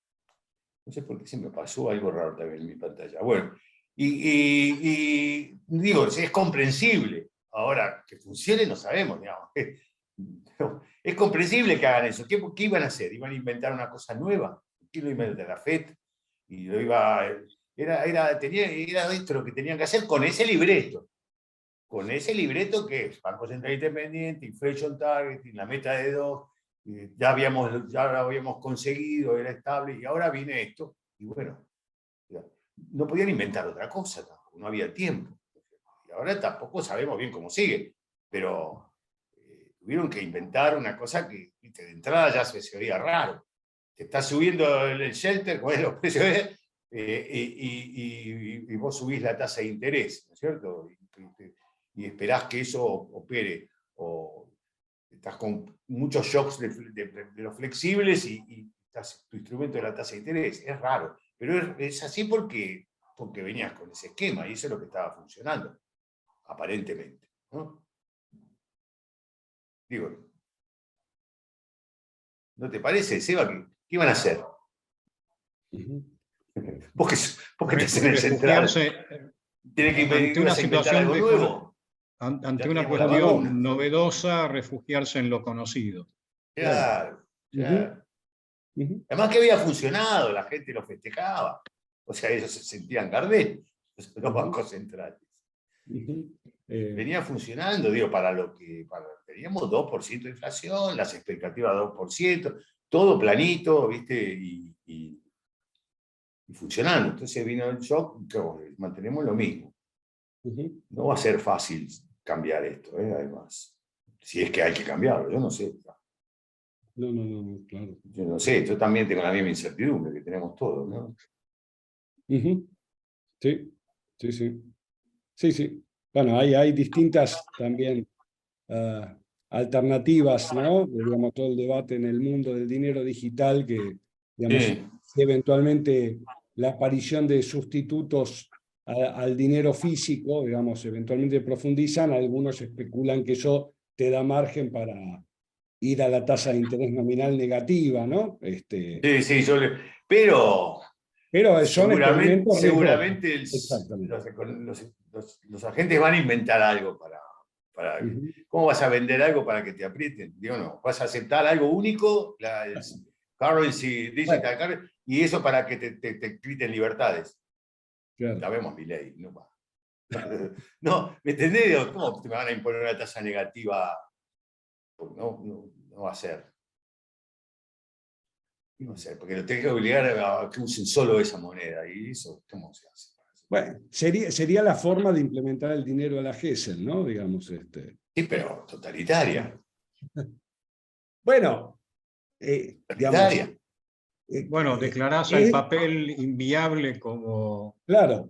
No sé por qué se me pasó algo raro también en mi pantalla. Bueno, y digo, es comprensible. Ahora, que funcione no sabemos, digamos. Es comprensible que hagan eso. ¿Qué iban a hacer? ¿Iban a inventar una cosa nueva? ¿Qué lo iba a inventar la FED? Y lo era esto lo que tenían que hacer con ese libreto. Con ese libreto que es Banco Central Independiente, Inflation Target, la meta de 2, ya lo habíamos conseguido, era estable, y ahora viene esto, y bueno, no podían inventar otra cosa tampoco, no había tiempo. Y ahora tampoco sabemos bien cómo sigue, pero tuvieron que inventar una cosa que de entrada ya se veía raro. Te está subiendo el shelter con los precios, y vos subís la tasa de interés, ¿no es cierto? Y esperás que eso opere, o estás con muchos shocks de los flexibles y tu instrumento de la tasa de interés. Es raro, pero es así porque venías con ese esquema y eso es lo que estaba funcionando, aparentemente, ¿no? Digo, ¿no te parece, Seba? ¿Qué iban a hacer? Vos que estás en el central, ¿tiene que ante una situación algo nuevo? Ante una cuestión novedosa, refugiarse en lo conocido. Claro. Además que había funcionado, la gente lo festejaba. O sea, ellos se sentían Gardel, los bancos centrales. Venía funcionando, digo, teníamos 2% de inflación, las expectativas 2%, todo planito, ¿viste? Y funcionando. Entonces vino el shock, mantenemos lo mismo. No va a ser fácil cambiar esto, además. Si es que hay que cambiarlo, yo no sé. No, claro. Yo no sé, yo también tengo la misma incertidumbre que tenemos todos, ¿no? Sí. Bueno, hay distintas también alternativas, ¿no? Digamos, todo el debate en el mundo del dinero digital que, digamos, eventualmente la aparición de sustitutos al dinero físico, digamos, eventualmente profundizan, algunos especulan que eso te da margen para ir a la tasa de interés nominal negativa, ¿no? Sí, pero seguramente los agentes van a inventar algo para ¿cómo vas a vender algo para que te aprieten? Digo, no, vas a aceptar algo único, el currency, digital currency, y eso para que te quiten libertades. Claro. Ya vemos mi ley, no va. No, ¿me entendés? ¿Cómo te van a imponer una tasa negativa? No va a ser. No va a ser, porque lo tenés que obligar a que usen solo esa moneda. ¿Y eso cómo se hace? Bueno, sería la forma de implementar el dinero a la Gesell, ¿no? Digamos, Sí, pero totalitaria. Bueno, digamos, Partidaria. Bueno, declarás el papel inviable como claro,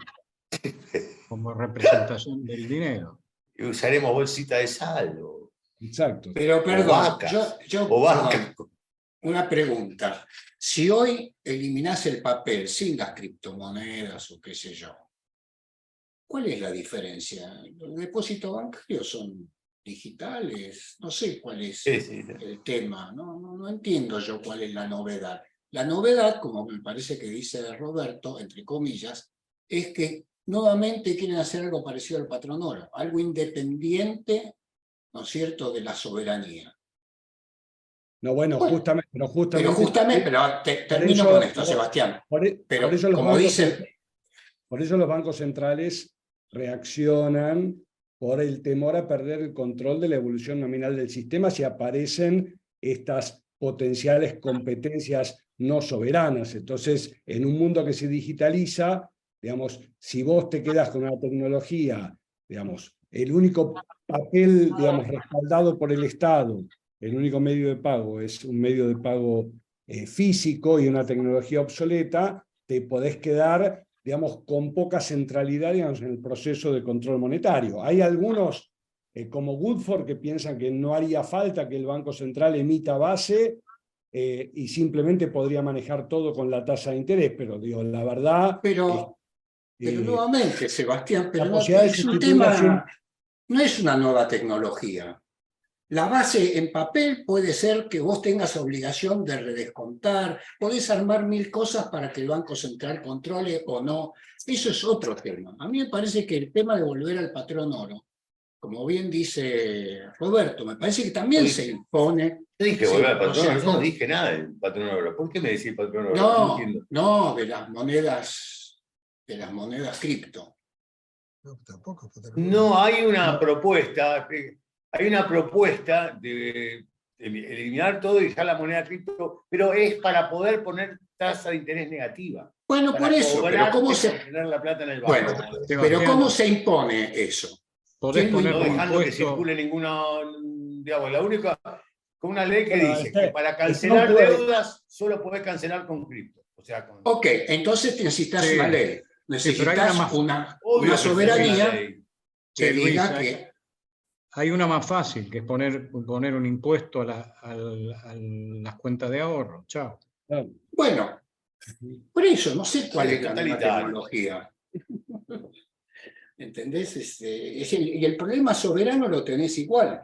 representación del dinero. Y usaremos bolsita de saldo. exacto. Pero O perdón, vacas. O vacas. perdón, una pregunta. Si hoy eliminás el papel sin las criptomonedas o qué sé yo, ¿cuál es la diferencia? Los depósitos bancarios son digitales, no sé cuál es Sí, sí. el tema, no entiendo yo cuál es la novedad. La novedad, como me parece que dice Roberto, entre comillas, es que nuevamente quieren hacer algo parecido al patrón oro, algo independiente, ¿no es cierto?, de la soberanía. No, bueno, Bueno, justamente, pero termino eso- con esto, Sebastián. por Pero eso los como bancos dicen, Por eso los bancos centrales reaccionan por el temor a perder el control de la evolución nominal del sistema si aparecen estas potenciales competencias no soberanas. Entonces, en un mundo que se digitaliza, digamos, si vos te quedas con una tecnología, digamos, el único papel, digamos, respaldado por el Estado, el único medio de pago es un medio de pago físico y una tecnología obsoleta, te podés quedar, digamos, con poca centralidad, digamos, en el proceso de control monetario. Hay algunos, como Woodford, que piensan que no haría falta que el Banco Central emita base y simplemente podría manejar todo con la tasa de interés, pero digo, la verdad... pero nuevamente, Sebastián, pero la no, posibilidad de es un sustituir la tema, no es una nueva tecnología. La base en papel puede ser que vos tengas obligación de redescontar, podés armar 1000 cosas para que el Banco Central controle o no. Eso es otro tema. A mí me parece que el tema de volver al patrón oro, como bien dice Roberto, me parece que también se impone. Yo dije Sí, volver al o patrón sea, oro, yo no dije nada del patrón oro. ¿Por qué me decís patrón oro? No, entiendo. no, de las monedas cripto. No, tampoco. No, hay una propuesta de eliminar todo y dejar la moneda cripto, pero es para poder poner tasa de interés negativa. Bueno, Para por eso, pero ¿cómo cobrarte se... por tener la plata en el banco. Bueno, pero Sebastián, ¿cómo se impone eso? podés ¿Quién lo poner No un dejando que impuesto, circule ninguna, digamos, la única, con una ley que Bueno, dice que para no cancelar puede. deudas solo podés cancelar con cripto. O sea, con... Ok, entonces necesitas Sí, una ley. sí, pero hay Necesitas una Obvio que soberanía ley. que Sí, Luis, diga que... hay una más fácil, que es poner un impuesto a las cuentas de ahorro. Chao. Claro. Bueno, por eso, no sé cuál Sí, es la nueva totalitario. tecnología. ¿Entendés? Y el problema soberano lo tenés igual.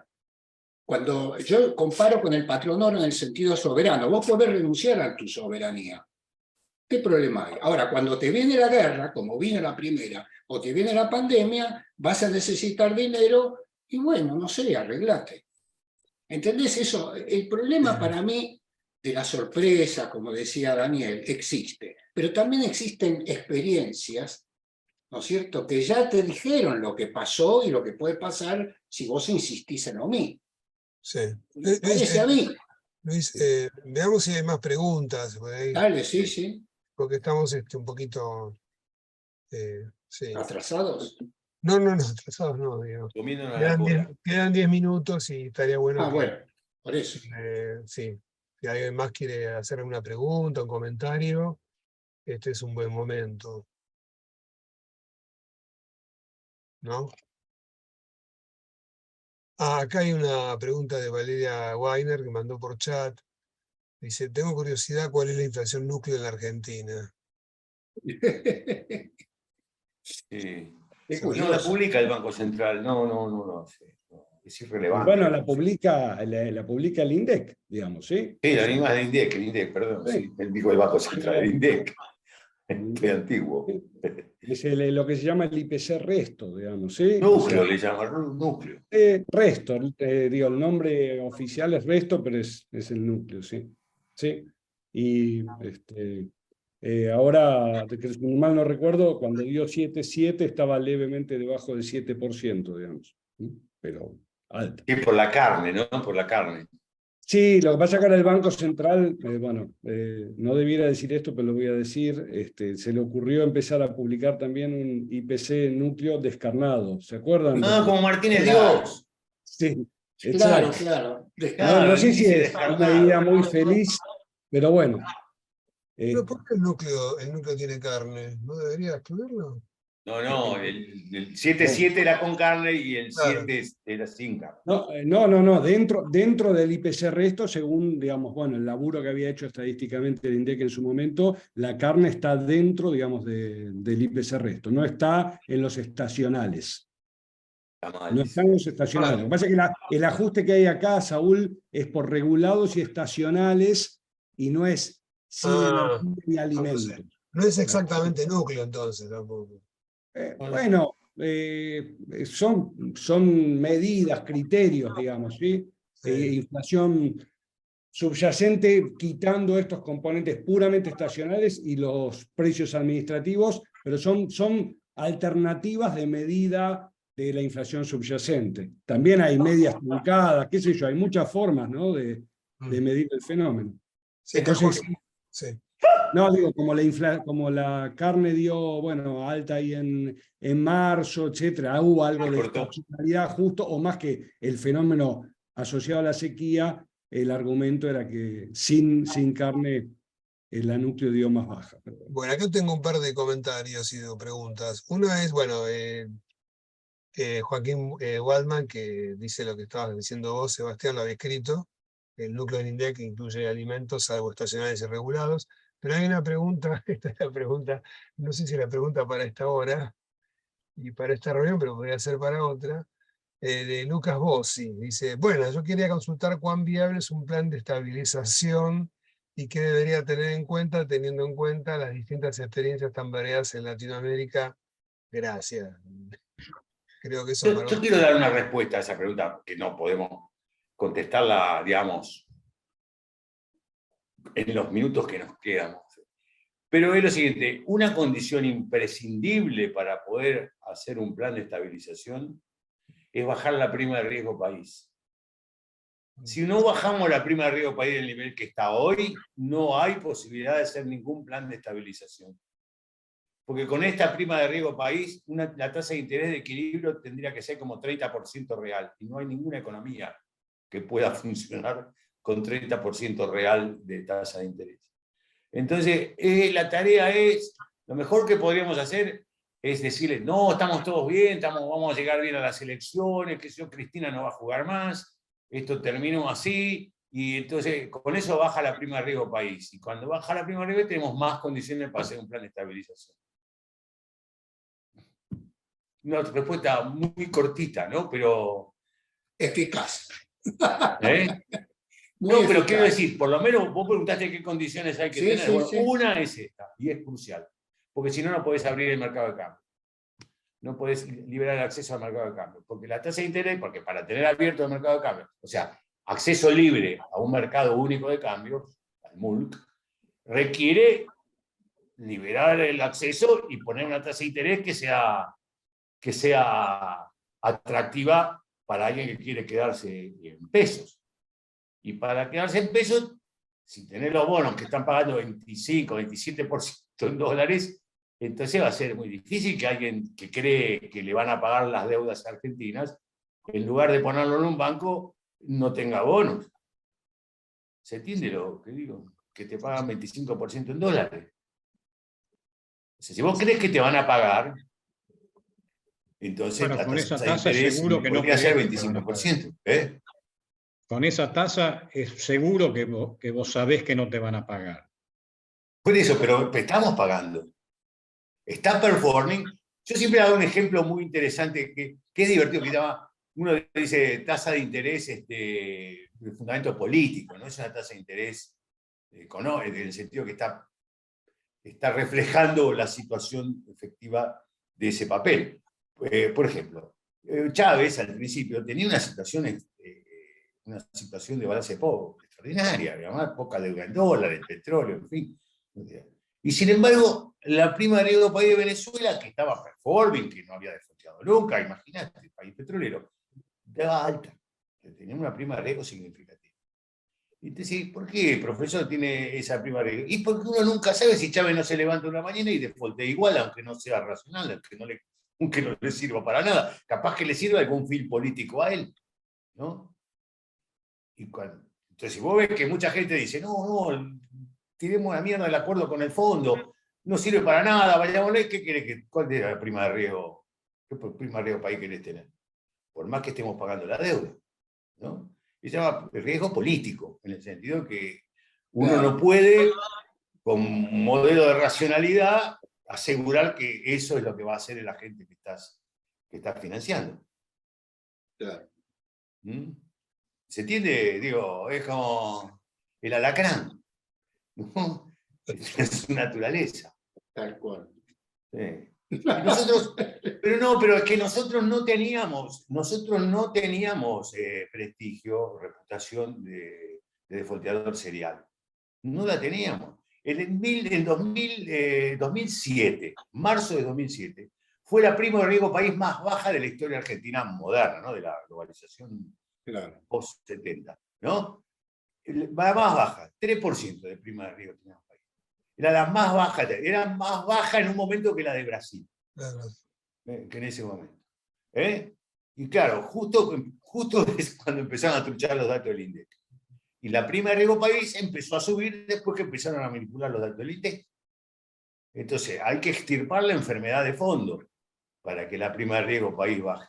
Cuando yo comparo con el patrón oro en el sentido soberano, vos podés renunciar a tu soberanía. ¿Qué problema hay? Ahora, cuando te viene la guerra, como vino la primera, o te viene la pandemia, vas a necesitar dinero y bueno, no sé, arreglate. ¿Entendés eso? El problema para mí de la sorpresa, como decía Daniel, existe. Pero también existen experiencias, ¿no es cierto?, que ya te dijeron lo que pasó y lo que puede pasar si vos insistís en lo mismo. Sí. Me parece a mí. Luis, veamos si hay más preguntas por ahí, Dale, sí, sí. porque estamos un poquito... sí. Atrasados. No, atrasados no, digo. Comiendo una cola. Quedan 10 minutos y estaría bueno que... Bueno, por eso. sí, si alguien más quiere hacer alguna pregunta, un comentario, este es un buen momento. ¿No? Acá hay una pregunta de Valeria Weiner que mandó por chat. Dice, tengo curiosidad, ¿cuál es la inflación núcleo en la Argentina? Sí. Es No la curioso. publica el Banco Central. No, sí, no, es irrelevante. Bueno, la publica el INDEC, digamos, ¿sí? Sí, O la sea, misma de INDEC, perdón. sí. Sí, él dijo el Banco Central, el INDEC. Estoy antiguo. Es lo que se llama el IPC resto, digamos, ¿sí? Núcleo le llaman, núcleo. Resto, digo, el nombre oficial es resto, pero es el núcleo, sí. Sí. Y ahora, que si mal no recuerdo, cuando dio 7,7 estaba levemente debajo del 7%, digamos. Pero alta. Y por la carne, ¿no? Por la carne. Sí, lo que pasa es que ahora el Banco Central, no debiera decir esto, pero lo voy a decir, se le ocurrió empezar a publicar también un IPC núcleo descarnado, ¿se acuerdan? No, como Martínez Dios. Sí, Claro, Exacto. claro. No sé si es una idea muy descarnado. feliz, pero bueno. Pero ¿por qué el núcleo tiene carne? ¿No debería excluirlo? No, el 7-7 era con carne y el Claro. 7 era sin carne. No. Dentro del IPC resto, según, digamos, bueno, el laburo que había hecho estadísticamente el INDEC en su momento, la carne está dentro, digamos, del IPC resto. No está en los estacionales. Está mal. No están los estacionales. Lo que pasa es que el ajuste que hay acá, Saúl, es por regulados y estacionales y no es sin energía ni alimentos. No es exactamente núcleo entonces tampoco. Bueno, son medidas, criterios, digamos, ¿sí? Sí. Inflación subyacente quitando estos componentes puramente estacionales y los precios administrativos, pero son alternativas de medida de la inflación subyacente. También hay medias truncadas, qué sé yo, hay muchas formas, ¿no?, de medir el fenómeno. Sí, Entonces, sí. no, digo, como la carne dio, bueno, alta ahí en marzo, etcétera, hubo algo de estacionalidad justo, o más que el fenómeno asociado a la sequía, el argumento era que sin carne la núcleo dio más baja. Bueno, acá tengo un par de comentarios y de preguntas. Una es, bueno, Joaquín Waldman, que dice lo que estabas diciendo vos, Sebastián, lo había escrito. El núcleo del INDEC incluye alimentos, salvo estacionales y regulados. Pero hay una pregunta, esta es la pregunta, no sé si la pregunta para esta hora y para esta reunión, pero podría ser para otra, de Lucas Bossi. Dice, bueno, yo quería consultar cuán viable es un plan de estabilización y qué debería tener en cuenta, teniendo en cuenta las distintas experiencias tan variadas en Latinoamérica. Gracias. Creo que eso Yo quiero dar una respuesta a esa pregunta, que no podemos contestarla, digamos, en los minutos que nos quedan. Pero es lo siguiente, una condición imprescindible para poder hacer un plan de estabilización es bajar la prima de riesgo país. Si no bajamos la prima de riesgo país del nivel que está hoy, no hay posibilidad de hacer ningún plan de estabilización. Porque con esta prima de riesgo país, la tasa de interés de equilibrio tendría que ser como 30% real. Y no hay ninguna economía que pueda funcionar con 30% real de tasa de interés. Entonces, la tarea es, lo mejor que podríamos hacer es decirles, no, estamos todos bien, vamos a llegar bien a las elecciones, que yo, Cristina no va a jugar más, esto terminó así, y entonces con eso baja la prima de riesgo país. Y cuando baja la prima de riesgo tenemos más condiciones para hacer un plan de estabilización. Una respuesta muy cortita, ¿no? Pero... eficaz. No, pero quiero decir, por lo menos vos preguntaste qué condiciones hay que tener. Sí, bueno, sí. Una es esta, y es crucial, porque si no, no podés abrir el mercado de cambio. No podés liberar el acceso al mercado de cambio, porque la tasa de interés, porque para tener abierto el mercado de cambio, o sea, acceso libre a un mercado único de cambio, al MULC, requiere liberar el acceso y poner una tasa de interés que sea atractiva para alguien que quiere quedarse en pesos. Y para quedarse en pesos, si tenés los bonos que están pagando 25, 27% en dólares, entonces va a ser muy difícil que alguien que cree que le van a pagar las deudas argentinas, en lugar de ponerlo en un banco, no tenga bonos. ¿Se entiende lo que digo? Que te pagan 25% en dólares. O sea, si vos crees que te van a pagar, entonces bueno, la con esa tasa de tasa interés seguro que no podría ser crees que te van a 25%. Con esa tasa es seguro que vos sabés que no te van a pagar. Por eso, pero estamos pagando. Está performing. Yo siempre hago un ejemplo muy interesante que es divertido, que llama, uno dice tasa de interés de fundamento político, no es una tasa de interés económico, en el sentido que está reflejando la situación efectiva de ese papel. Por ejemplo, Chávez al principio tenía una situación de balance poco, extraordinaria, además poca deuda en dólares, petróleo, en fin. Y sin embargo, la prima de riesgo país de Venezuela, que estaba performing, que no había desafiado nunca, imagínate, el país petrolero, estaba alta, tenía una prima de riesgo significativa. Y te decís, ¿por qué el profesor tiene esa prima de riesgo? Y porque uno nunca sabe si Chávez no se levanta una mañana y defaultea igual, aunque no sea racional, aunque no le sirva para nada. Capaz que le sirva algún fin político a él, ¿no? Entonces, si vos ves que mucha gente dice, no, tiremos la mierda del acuerdo con el fondo, no sirve para nada, vayámosle, ¿qué querés cuál es la prima de riesgo? ¿Qué prima de riesgo país querés tener? Por más que estemos pagando la deuda, ¿no? Y se llama riesgo político, en el sentido que uno no puede, con un modelo de racionalidad, asegurar que eso es lo que va a hacer el agente que estás financiando. Claro. ¿Mm? ¿Se entiende? Digo, es como el alacrán, ¿no? Es su naturaleza. Tal cual. Sí. Y nosotros, pero es que nosotros no teníamos prestigio, reputación de defaulteador serial. No la teníamos. En 2007, marzo de 2007, fue la prima de riesgo país más baja de la historia argentina moderna, ¿no? De la globalización post-70, ¿no? La más baja, 3% de prima de riesgo tenía el país. Era la más baja, era más baja en un momento que la de Brasil, que en ese momento. Y claro, justo es cuando empezaron a truchar los datos del INDEC. Y la prima de riesgo país empezó a subir después que empezaron a manipular los datos del INDEC. Entonces, hay que extirpar la enfermedad de fondo para que la prima de riesgo país baje.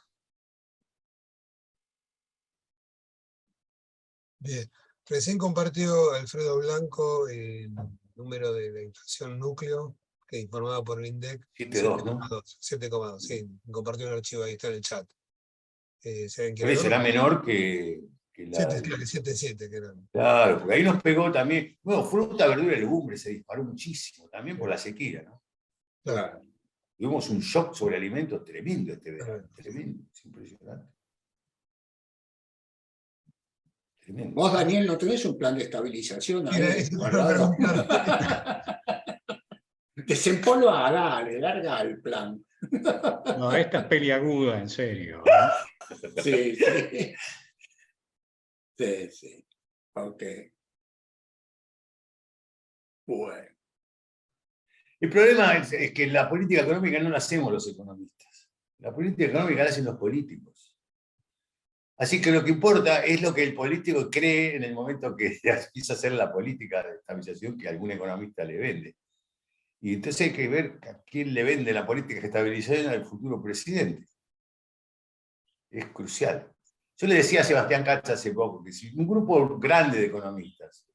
Bien. Recién compartió Alfredo Blanco el número de la inflación núcleo que informaba por el INDEC. 7,2, ¿no? 7,2, sí. Compartió un archivo, ahí está en el chat. Será menor que la... 7,7 que eran. Claro, porque ahí nos pegó también. Bueno, fruta, verdura y legumbre se disparó muchísimo, también por la sequía, ¿no? Claro. Tuvimos un shock sobre alimentos tremendo este verano. Tremendo, es impresionante. Tremendo. Vos, Daniel, ¿no tenés un plan de estabilización ahí guardado? Desempolva, dale, larga el plan. No, esta es peliaguda, en serio. Sí, sí. Sí, sí. Ok. Bueno. El problema es que la política económica no la hacemos los economistas. La política económica la hacen los políticos. Así que lo que importa es lo que el político cree en el momento que empieza a hacer la política de estabilización que algún economista le vende. Y entonces hay que ver a quién le vende la política de estabilización al futuro presidente. Es crucial. Yo le decía a Sebastián Katz hace poco que si un grupo grande de economistas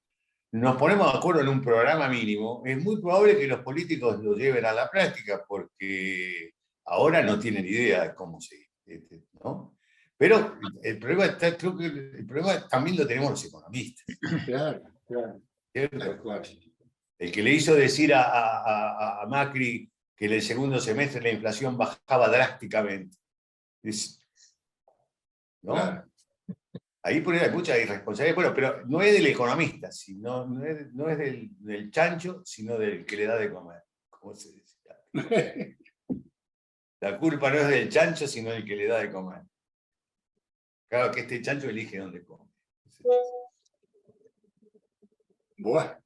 nos ponemos de acuerdo en un programa mínimo, es muy probable que los políticos lo lleven a la práctica porque ahora no tienen idea de cómo seguir, ¿no? Pero el problema está, creo que el problema también lo tenemos los economistas. Claro, claro. ¿Cierto? El que le hizo decir a Macri que en el segundo semestre la inflación bajaba drásticamente. ¿No? Claro. Ahí hay mucha irresponsabilidad. Bueno, pero no es del economista, sino, no es del chancho, sino del que le da de comer. ¿Cómo se dice? La culpa no es del chancho, sino del que le da de comer. Claro que este chancho elige dónde come. Bueno.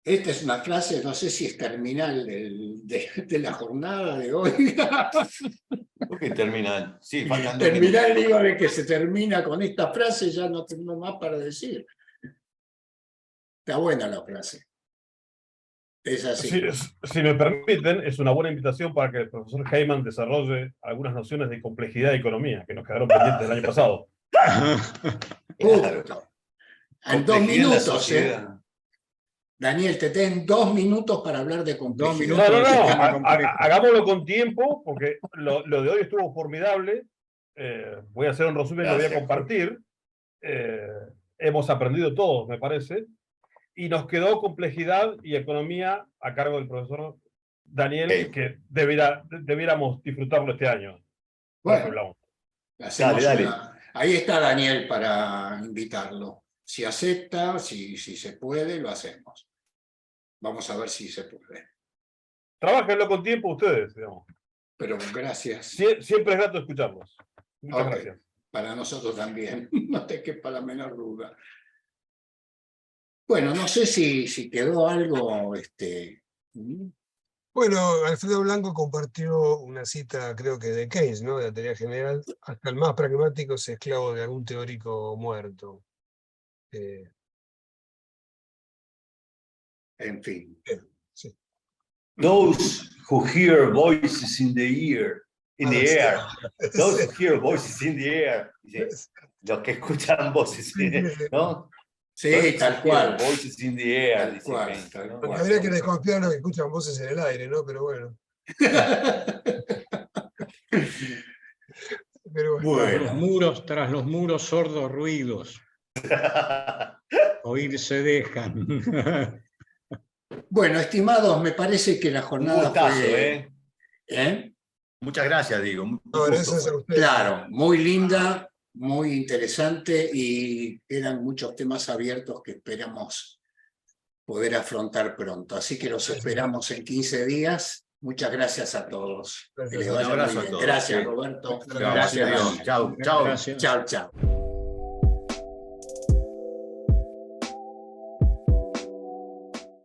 Esta es una frase, no sé si es terminal de la jornada de hoy. ¿Por qué terminal? Sí, faltan terminal, digo, de que se termina con esta frase, ya no tengo más para decir. Está buena la frase. Es así. Si me permiten, es una buena invitación para que el profesor Heyman desarrolle algunas nociones de complejidad de economía que nos quedaron pendientes del año pasado. Justo. En 2 minutos, Daniel, te den 2 minutos para hablar de complejidad. No. Hagámoslo con tiempo, porque lo de hoy estuvo formidable. Voy a hacer un resumen y lo voy a compartir. Hemos aprendido todos, me parece. Y nos quedó complejidad y economía a cargo del profesor Daniel, que debiéramos disfrutarlo este año. Bueno, dale. Ahí está Daniel para invitarlo. Si acepta, si se puede, lo hacemos. Vamos a ver si se puede. Trabájenlo con tiempo ustedes, digamos. Pero gracias. Siempre es grato escucharlos. Muchas gracias. Para nosotros también, no te quepa la menor duda. Bueno, no sé si quedó algo Bueno, Alfredo Blanco compartió una cita, creo que de Keynes, ¿no? De la teoría general. Hasta el más pragmático es esclavo de algún teórico muerto. En fin. Sí. Those who hear voices in the air, those who hear voices in the air, dice, los que escuchan voces, ¿no? Sí, tal cual. Voices in the air, Tal dice cual, Keynes, tal ¿no? cual. Habría que desconfiar de los que escuchan voces en el aire, ¿no? Pero bueno. Pero Tras los muros sordos ruidos. Oír se dejan. Bueno, estimados, me parece que la Un jornada gustazo, fue... Muchas gracias, digo. Un no, gracias a ustedes. Claro, muy linda, muy interesante y eran muchos temas abiertos que esperamos poder afrontar pronto. Así que los esperamos en 15 días. Muchas gracias a todos. Que les vaya muy bien. Gracias, Roberto. Gracias, Dios. Chau, chau. Chao, chao.